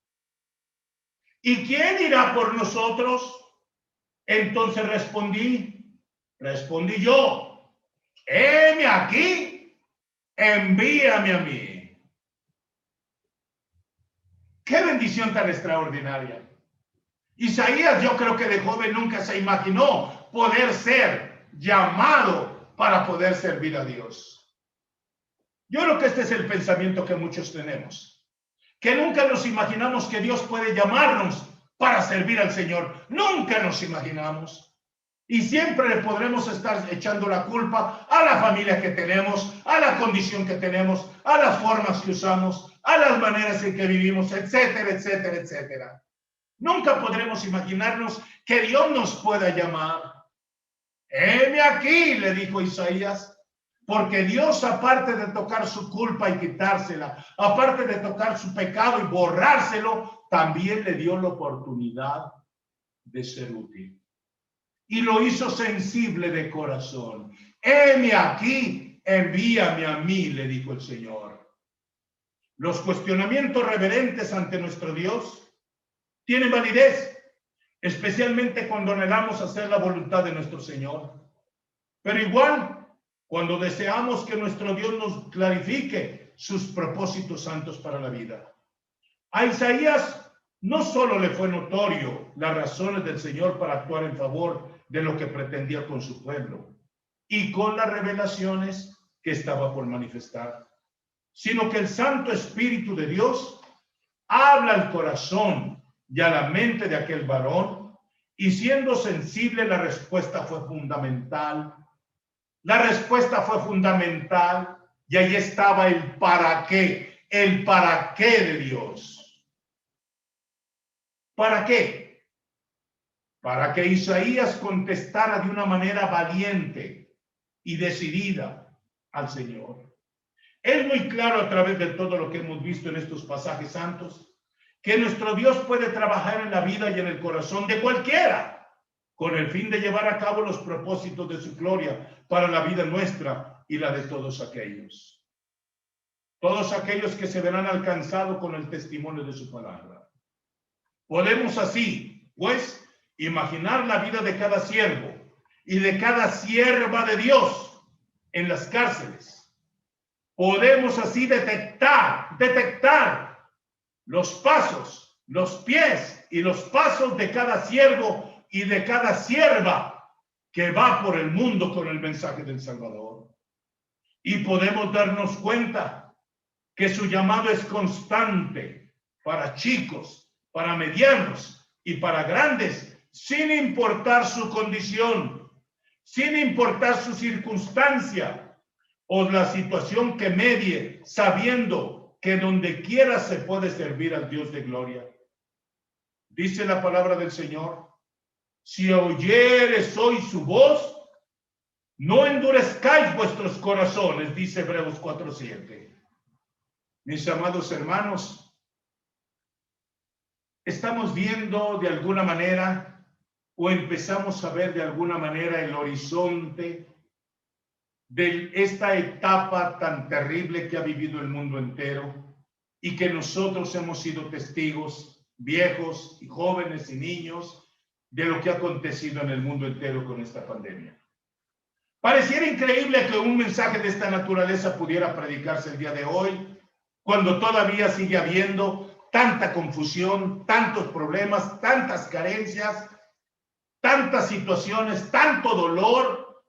¿Y quién irá por nosotros? Entonces respondí yo: heme aquí, envíame a mí. Qué bendición tan extraordinaria. Isaías, yo creo que de joven nunca se imaginó poder ser llamado para poder servir a Dios. Yo creo que este es el pensamiento que muchos tenemos, que nunca nos imaginamos que Dios puede llamarnos para servir al Señor. Nunca nos imaginamos. Y siempre le podremos estar echando la culpa a la familia que tenemos, a la condición que tenemos, a las formas que usamos, a las maneras en que vivimos, etcétera, etcétera, etcétera. Nunca podremos imaginarnos que Dios nos pueda llamar. Heme aquí, le dijo Isaías, porque Dios, aparte de tocar su culpa y quitársela, aparte de tocar su pecado y borrárselo, también le dio la oportunidad de ser útil. Y lo hizo sensible de corazón. Heme aquí, envíame a mí, le dijo el Señor. Los cuestionamientos reverentes ante nuestro Dios tienen validez, especialmente cuando anhelamos hacer la voluntad de nuestro Señor. Pero igual, cuando deseamos que nuestro Dios nos clarifique sus propósitos santos para la vida. A Isaías no solo le fue notorio las razones del Señor para actuar en favor de lo que pretendía con su pueblo y con las revelaciones que estaba por manifestar, sino que el Santo Espíritu de Dios habla al corazón y a la mente de aquel varón, y siendo sensible, la respuesta fue fundamental. La respuesta fue fundamental y ahí estaba el para qué de Dios. ¿Para qué? Para que Isaías contestara de una manera valiente y decidida al Señor. Es muy claro a través de todo lo que hemos visto en estos pasajes santos que nuestro Dios puede trabajar en la vida y en el corazón de cualquiera con el fin de llevar a cabo los propósitos de su gloria para la vida nuestra y la de todos aquellos. Todos aquellos que se verán alcanzados con el testimonio de su palabra. Podemos así, pues, imaginar la vida de cada siervo y de cada sierva de Dios en las cárceles. Podemos así detectar los pasos, los pies y los pasos de cada siervo y de cada sierva que va por el mundo con el mensaje del Salvador. Y podemos darnos cuenta que su llamado es constante para chicos, para medianos y para grandes, sin importar su condición, sin importar su circunstancia o la situación que medie, sabiendo que donde quiera se puede servir al Dios de gloria. Dice la palabra del Señor: si oyeres hoy su voz, no endurezcáis vuestros corazones, dice Hebreos 4:7. Mis amados hermanos, estamos viendo de alguna manera, o empezamos a ver de alguna manera, el horizonte de esta etapa tan terrible que ha vivido el mundo entero y que nosotros hemos sido testigos, viejos y jóvenes y niños, de lo que ha acontecido en el mundo entero con esta pandemia. Pareciera increíble que un mensaje de esta naturaleza pudiera predicarse el día de hoy, cuando todavía sigue habiendo tanta confusión, tantos problemas, tantas carencias, tantas situaciones, tanto dolor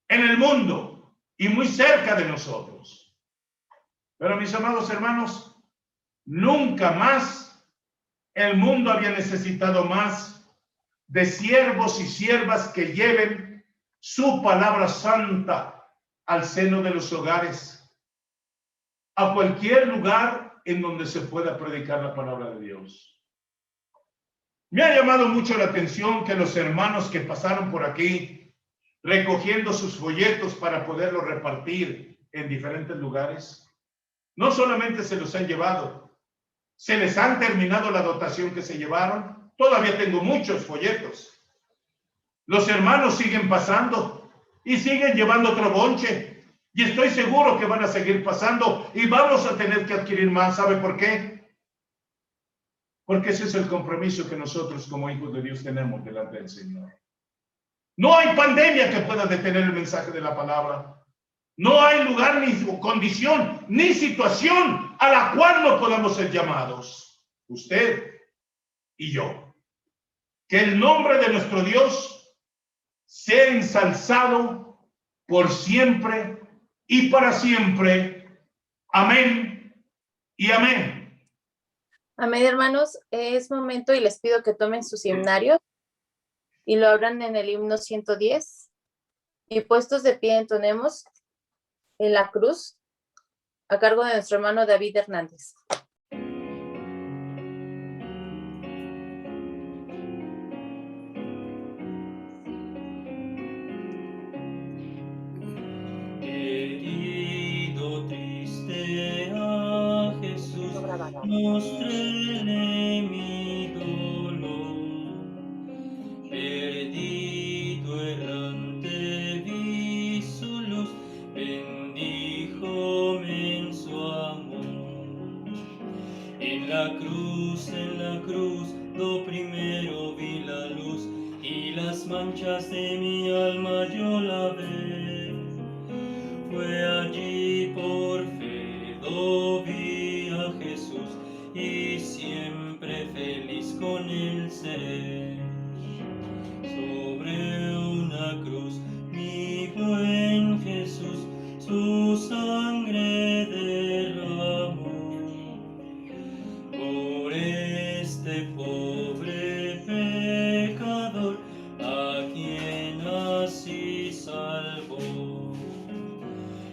en el mundo y muy cerca de nosotros. Pero mis amados hermanos, nunca más el mundo había necesitado más de siervos y siervas que lleven su palabra santa al seno de los hogares, a cualquier lugar en donde se pueda predicar la palabra de Dios. Me ha llamado mucho la atención que los hermanos que pasaron por aquí recogiendo sus folletos para poderlos repartir en diferentes lugares, no solamente se los han llevado, se les han terminado la dotación que se llevaron. Todavía tengo muchos folletos. Los hermanos siguen pasando y siguen llevando otro bonche. Y estoy seguro que van a seguir pasando y vamos a tener que adquirir más. ¿Sabe por qué? Porque ese es el compromiso que nosotros como hijos de Dios tenemos delante del Señor. No hay pandemia que pueda detener el mensaje de la palabra. No hay lugar, ni condición, ni situación a la cual no podamos ser llamados. Usted y yo. Que el nombre de nuestro Dios sea ensalzado por siempre y para siempre. Amén y amén. Amén, hermanos. Es momento y les pido que tomen sus himnarios y lo abran en el himno 110. Y puestos de pie entonemos en la cruz a cargo de nuestro hermano David Hernández. Herido triste a Jesús, mostré mi dolor. Perdido errante vi su luz, bendíjome en su amor. En la cruz, lo primero vi la luz, y las manchas de mi alma yo lavé. Fue allí por fe, lo vi a Jesús, y siempre feliz con él seré. Sobre una cruz, mi buen Jesús, su sangre derramó. Por este pobre pecador, a quien así salvó.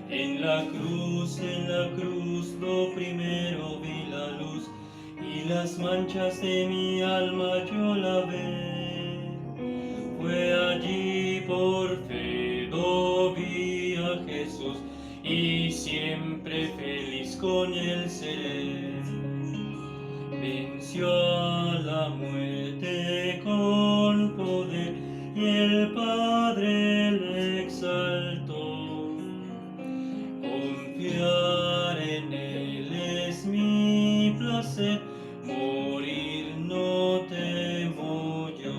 En la cruz, lo primero vi la luz, y las manchas de mi alma yo lavé. Fue allí por fe, lo vi a Jesús, y siempre feliz con él seré. Venció a la muerte con poder, y el Padre le exaltó. Confiar en él es mi placer, morir no temo yo.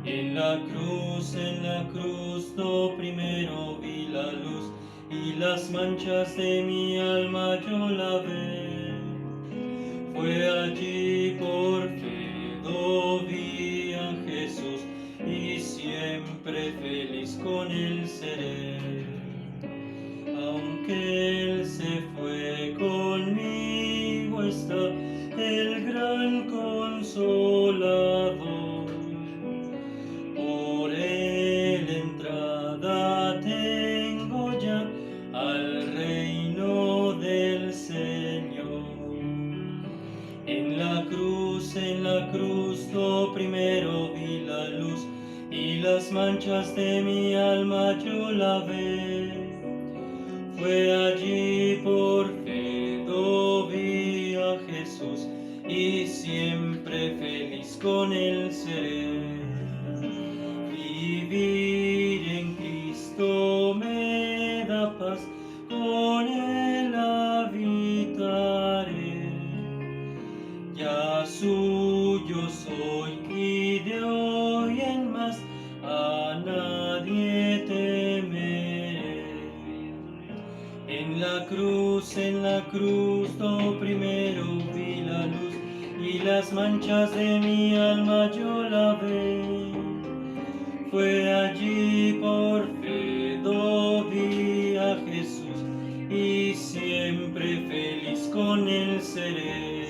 En la cruz, lo primero vi la luz, y las manchas de mi alma yo lavé. siempre feliz con él seré. Aunque él se fue, conmigo está el gran consolador. Por él entrada tengo ya al reino del Señor. En la cruz, lo primero vi la luz, y las manchas de mi alma yo lavé. Fue allí por fe lo vi a Jesús, y siempre feliz con él seré. Vivir en Cristo me da paz, con él habitaré. Ya suyo soy, y de hoy en más a nadie temeré. En la cruz, lo primero vi la luz, y las manchas de mi alma yo lavé. Fue allí por fe lo vi a Jesús, y siempre feliz con él seré.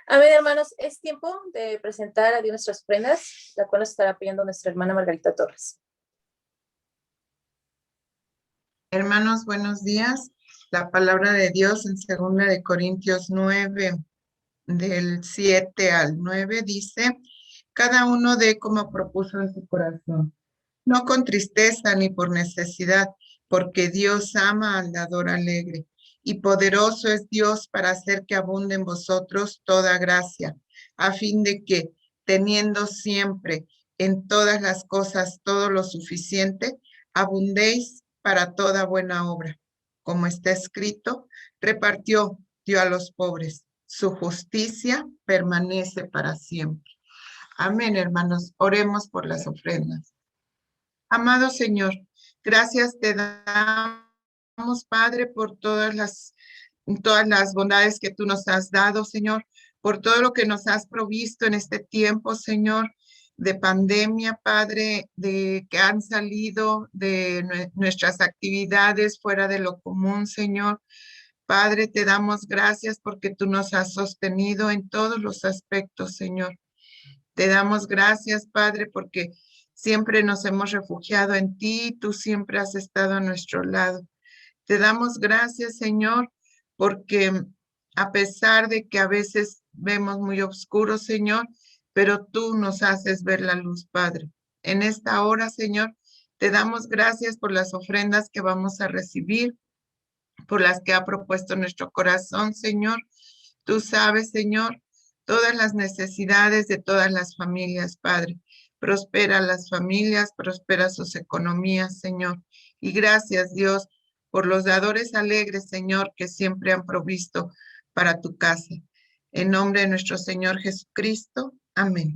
Amén, hermanos, es tiempo de presentar a Dios nuestras ofrendas, la cual nos estará pidiendo nuestra hermana Margarita Torres. Hermanos, buenos días. La palabra de Dios en 2 de Corintios 9, del 7 al 9, dice: cada uno dé como propuso en su corazón, no con tristeza ni por necesidad, porque Dios ama al dador alegre. Y poderoso es Dios para hacer que abunde en vosotros toda gracia, a fin de que, teniendo siempre en todas las cosas todo lo suficiente, abundéis para toda buena obra. Como está escrito, repartió, dio a los pobres. Su justicia permanece para siempre. Amén, hermanos. Oremos por las ofrendas. Amado Señor, gracias te damos, Padre, por todas las bondades que tú nos has dado, Señor, por todo lo que nos has provisto en este tiempo, Señor, de pandemia, Padre, de que han salido de nuestras actividades fuera de lo común, Señor. Padre, te damos gracias porque tú nos has sostenido en todos los aspectos, Señor. Te damos gracias, Padre, porque siempre nos hemos refugiado en ti, tú siempre has estado a nuestro lado. Te damos gracias, Señor, porque a pesar de que a veces vemos muy oscuro, Señor, pero tú nos haces ver la luz, Padre. En esta hora, Señor, te damos gracias por las ofrendas que vamos a recibir, por las que ha propuesto nuestro corazón, Señor. Tú sabes, Señor, todas las necesidades de todas las familias, Padre. Prospera las familias, prospera sus economías, Señor. Y gracias, Dios, por los dadores alegres, Señor, que siempre han provisto para tu casa. En nombre de nuestro Señor Jesucristo. Amén.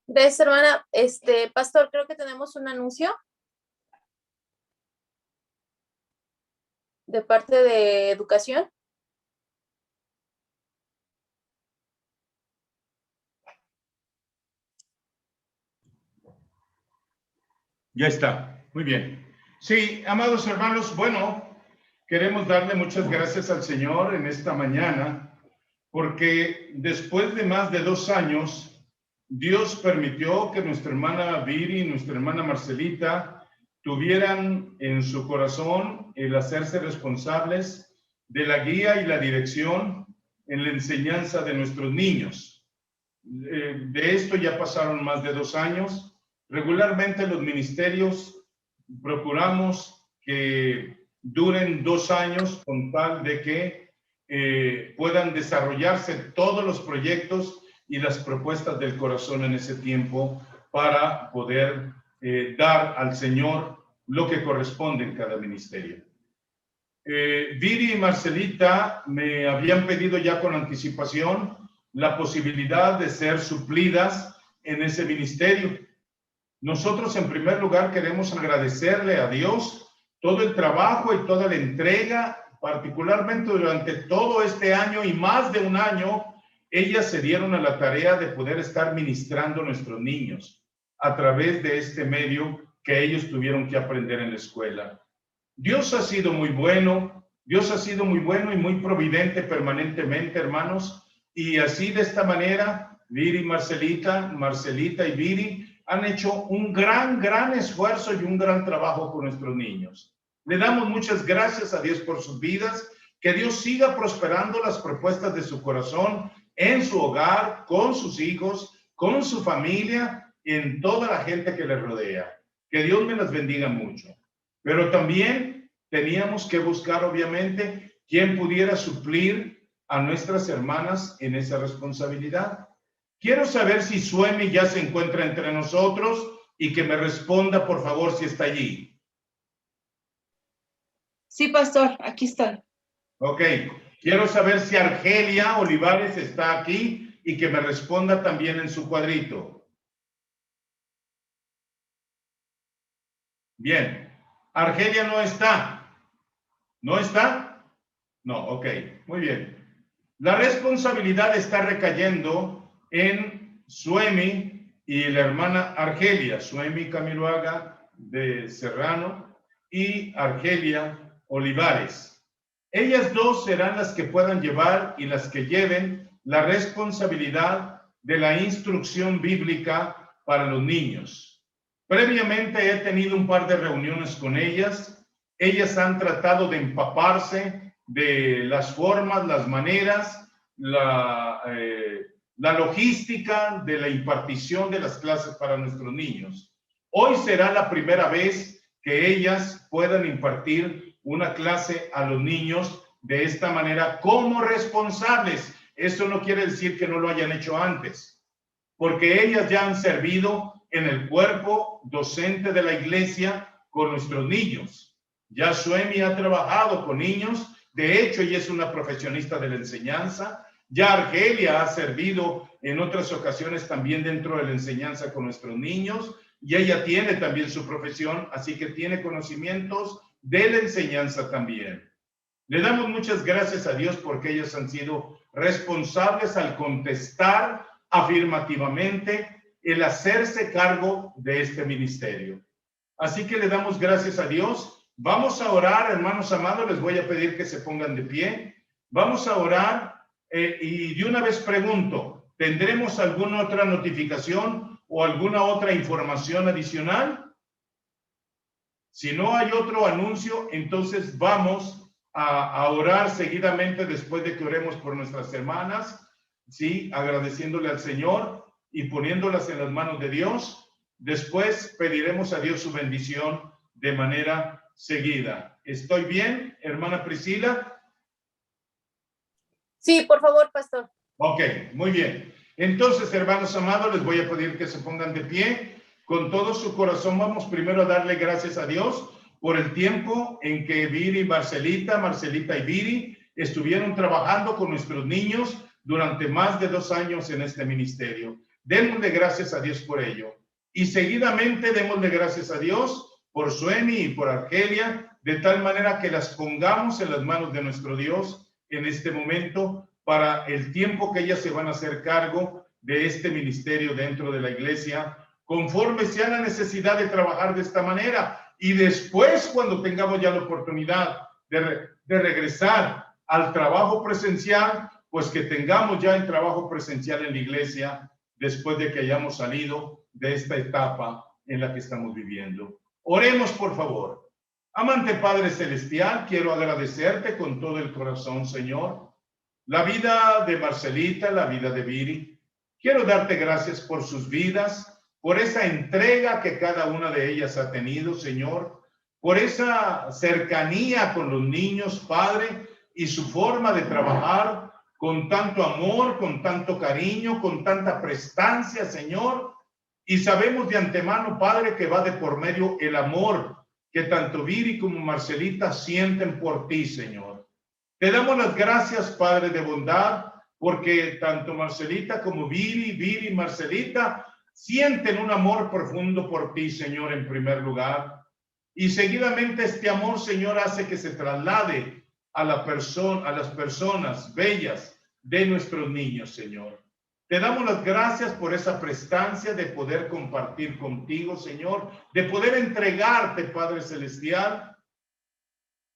Gracias, hermana. Pastor, creo que tenemos un anuncio de parte de Educación. Ya está, muy bien. Sí, amados hermanos, bueno, queremos darle muchas gracias al Señor en esta mañana, porque después de más de 2 años, Dios permitió que nuestra hermana Viri y nuestra hermana Marcelita tuvieran en su corazón el hacerse responsables de la guía y la dirección en la enseñanza de nuestros niños. De esto ya pasaron más de 2 años. Regularmente los ministerios procuramos que duren 2 años con tal de que puedan desarrollarse todos los proyectos y las propuestas del corazón en ese tiempo para poder dar al Señor lo que corresponde en cada ministerio. Viri y Marcelita me habían pedido ya con anticipación la posibilidad de ser suplidas en ese ministerio. Nosotros en primer lugar queremos agradecerle a Dios todo el trabajo y toda la entrega particularmente durante todo este año y más de un año, ellas se dieron a la tarea de poder estar ministrando a nuestros niños a través de este medio que ellos tuvieron que aprender en la escuela. Dios ha sido muy bueno, Dios ha sido muy bueno y muy providente permanentemente, hermanos, y así de esta manera, Viri y Marcelita y Viri han hecho un gran esfuerzo y un gran trabajo con nuestros niños. Le damos muchas gracias a Dios por sus vidas, que Dios siga prosperando las propuestas de su corazón en su hogar, con sus hijos, con su familia, en toda la gente que les rodea. Que Dios me las bendiga mucho. Pero también teníamos que buscar, obviamente, quién pudiera suplir a nuestras hermanas en esa responsabilidad. Quiero saber si Suemi ya se encuentra entre nosotros y que me responda, por favor, si está allí. Sí, pastor, aquí estoy. Ok. Quiero saber si Argelia Olivares está aquí y que me responda también en su cuadrito. Bien. Argelia no está. ¿No está? No, ok. Muy bien. La responsabilidad está recayendo en Suemi y la hermana Argelia. Suemi Camiloaga de Serrano y Argelia Olivares. Ellas dos serán las que puedan llevar y las que lleven la responsabilidad de la instrucción bíblica para los niños. Previamente he tenido un par de reuniones con ellas. Ellas han tratado de empaparse de las formas, las maneras, la logística de la impartición de las clases para nuestros niños. Hoy será la primera vez que ellas puedan impartir una clase a los niños de esta manera como responsables. Esto no quiere decir que no lo hayan hecho antes, porque ellas ya han servido en el cuerpo docente de la iglesia con nuestros niños. Ya Suemi ha trabajado con niños, de hecho ella es una profesionista de la enseñanza. Ya Argelia ha servido en otras ocasiones también dentro de la enseñanza con nuestros niños, y ella tiene también su profesión, así que tiene conocimientos de la enseñanza también. Le damos muchas gracias a Dios porque ellos han sido responsables al contestar afirmativamente el hacerse cargo de este ministerio. Así que le damos gracias a Dios. Vamos a orar, hermanos amados, les voy a pedir que se pongan de pie. Vamos a orar y de una vez pregunto, ¿tendremos alguna otra notificación o alguna otra información adicional? Si no hay otro anuncio, entonces vamos a orar seguidamente después de que oremos por nuestras hermanas, ¿sí? Agradeciéndole al Señor y poniéndolas en las manos de Dios. Después pediremos a Dios su bendición de manera seguida. ¿Estoy bien, hermana Priscila? Sí, por favor, pastor. Ok, muy bien. Entonces, hermanos amados, les voy a pedir que se pongan de pie. Con todo su corazón vamos primero a darle gracias a Dios por el tiempo en que Viri, Marcelita y Viri estuvieron trabajando con nuestros niños durante más de 2 años en este ministerio. Démosle gracias a Dios por ello. Y seguidamente démosle gracias a Dios por Suemi y por Argelia, de tal manera que las pongamos en las manos de nuestro Dios en este momento para el tiempo que ellas se van a hacer cargo de este ministerio dentro de la iglesia, conforme sea la necesidad de trabajar de esta manera. Y después, cuando tengamos ya la oportunidad de regresar al trabajo presencial, pues que tengamos ya el trabajo presencial en la iglesia después de que hayamos salido de esta etapa en la que estamos viviendo. Oremos, por favor. Amante Padre Celestial, quiero agradecerte con todo el corazón, Señor, la vida de Marcelita, la vida de Viri. Quiero darte gracias por sus vidas, por esa entrega que cada una de ellas ha tenido, Señor, por esa cercanía con los niños, Padre, y su forma de trabajar con tanto amor, con tanto cariño, con tanta prestancia, Señor. Y sabemos de antemano, Padre, que va de por medio el amor que tanto Viri como Marcelita sienten por ti, Señor. Te damos las gracias, Padre de bondad, porque tanto Marcelita como Viri y Marcelita sienten un amor profundo por ti, Señor, en primer lugar. Y seguidamente este amor, Señor, hace que se traslade a las personas bellas de nuestros niños, Señor. Te damos las gracias por esa prestancia de poder compartir contigo, Señor, de poder entregarte, Padre Celestial,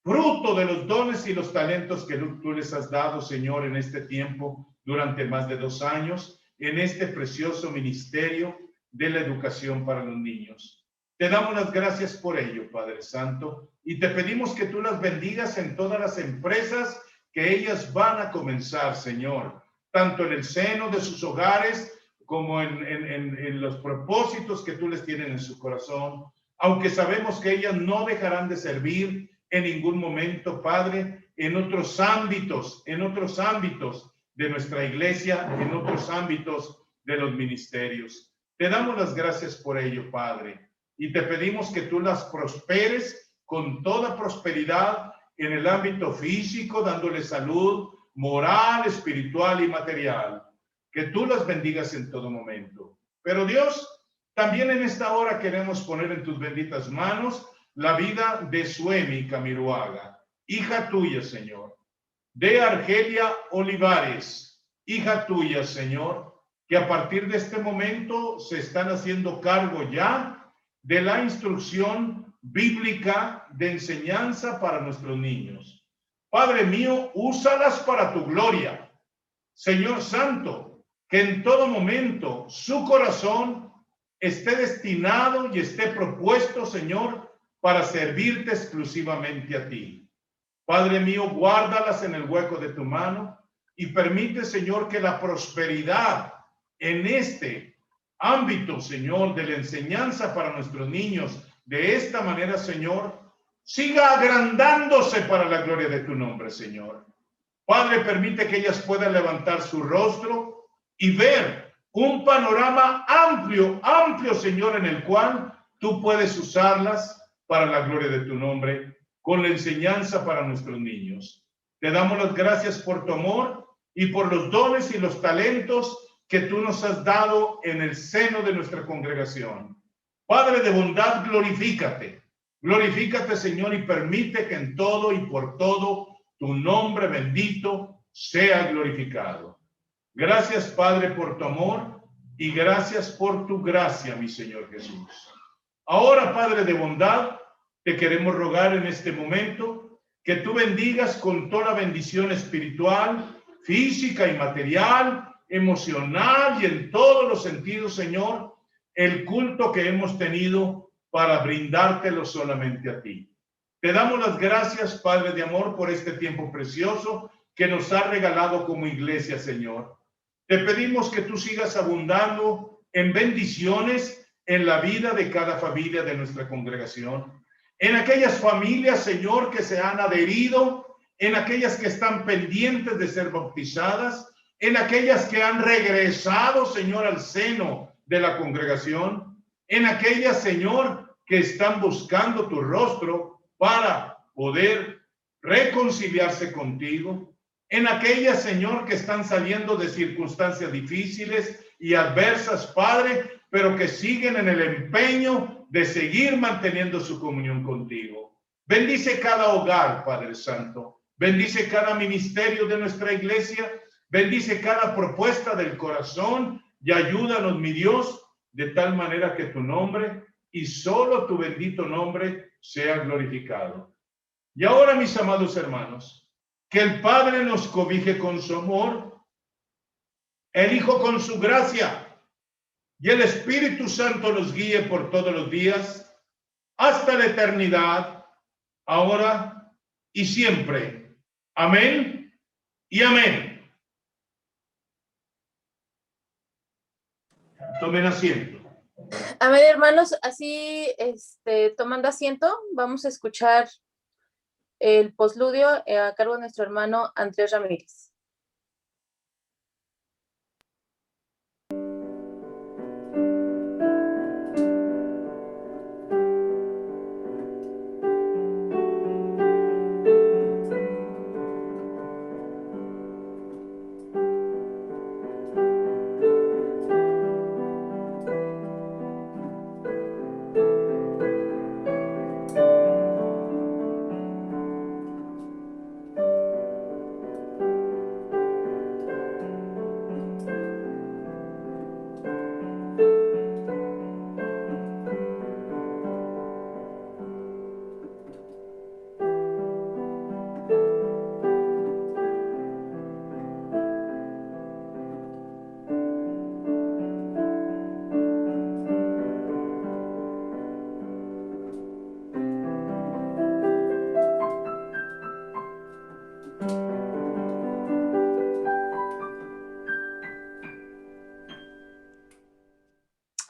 fruto de los dones y los talentos que tú les has dado, Señor, en este tiempo, durante más de 2 años, en este precioso ministerio de la educación para los niños. Te damos las gracias por ello, Padre Santo, y te pedimos que tú las bendigas en todas las empresas que ellas van a comenzar, Señor, tanto en el seno de sus hogares como en los propósitos que tú les tienes en su corazón, aunque sabemos que ellas no dejarán de servir en ningún momento, Padre, en otros ámbitos de nuestra iglesia, en otros ámbitos de los ministerios. Te damos las gracias por ello, Padre, y te pedimos que tú las prosperes con toda prosperidad en el ámbito físico, dándole salud moral, espiritual y material. Que tú las bendigas en todo momento. Pero Dios, también en esta hora queremos poner en tus benditas manos la vida de Suemi Camiruaga, hija tuya, Señor, de Argelia Olivares, hija tuya, Señor, que a partir de este momento se están haciendo cargo ya de la instrucción bíblica de enseñanza para nuestros niños. Padre mío, úsalas para tu gloria. Señor Santo, que en todo momento su corazón esté destinado y esté propuesto, Señor, para servirte exclusivamente a ti. Padre mío, guárdalas en el hueco de tu mano y permite, Señor, que la prosperidad en este ámbito, Señor, de la enseñanza para nuestros niños, de esta manera, Señor, siga agrandándose para la gloria de tu nombre, Señor. Padre, permite que ellas puedan levantar su rostro y ver un panorama amplio, Señor, en el cual tú puedes usarlas para la gloria de tu nombre, con la enseñanza para nuestros niños. Te damos las gracias por tu amor y por los dones y los talentos que tú nos has dado en el seno de nuestra congregación. Padre de bondad, glorifícate. Glorifícate, Señor, y permite que en todo y por todo tu nombre bendito sea glorificado. Gracias, Padre, por tu amor y gracias por tu gracia, mi Señor Jesús. Ahora, Padre de bondad, te queremos rogar en este momento que tú bendigas con toda bendición espiritual, física y material, emocional y en todos los sentidos, Señor, el culto que hemos tenido para brindártelo solamente a ti. Te damos las gracias, Padre de amor, por este tiempo precioso que nos ha regalado como iglesia, Señor. Te pedimos que tú sigas abundando en bendiciones en la vida de cada familia de nuestra congregación, en aquellas familias, Señor, que se han adherido, en aquellas que están pendientes de ser bautizadas, en aquellas que han regresado, Señor, al seno de la congregación, en aquellas, Señor, que están buscando tu rostro para poder reconciliarse contigo, en aquellas, Señor, que están saliendo de circunstancias difíciles y adversas, Padre, pero que siguen en el empeño de seguir manteniendo su comunión contigo. Bendice cada hogar, Padre Santo. Bendice cada ministerio de nuestra iglesia. Bendice cada propuesta del corazón y ayúdanos, mi Dios, de tal manera que tu nombre y solo tu bendito nombre sea glorificado. Y ahora, mis amados hermanos, que el Padre nos cobije con su amor, el Hijo con su gracia y el Espíritu Santo nos guíe por todos los días hasta la eternidad, ahora y siempre. Amén y amén. Tomen asiento. Amén, hermanos. Así, tomando asiento, vamos a escuchar el postludio a cargo de nuestro hermano Andrés Ramírez.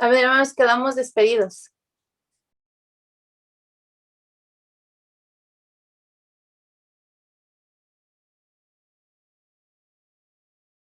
A ver, hermanos, quedamos despedidos.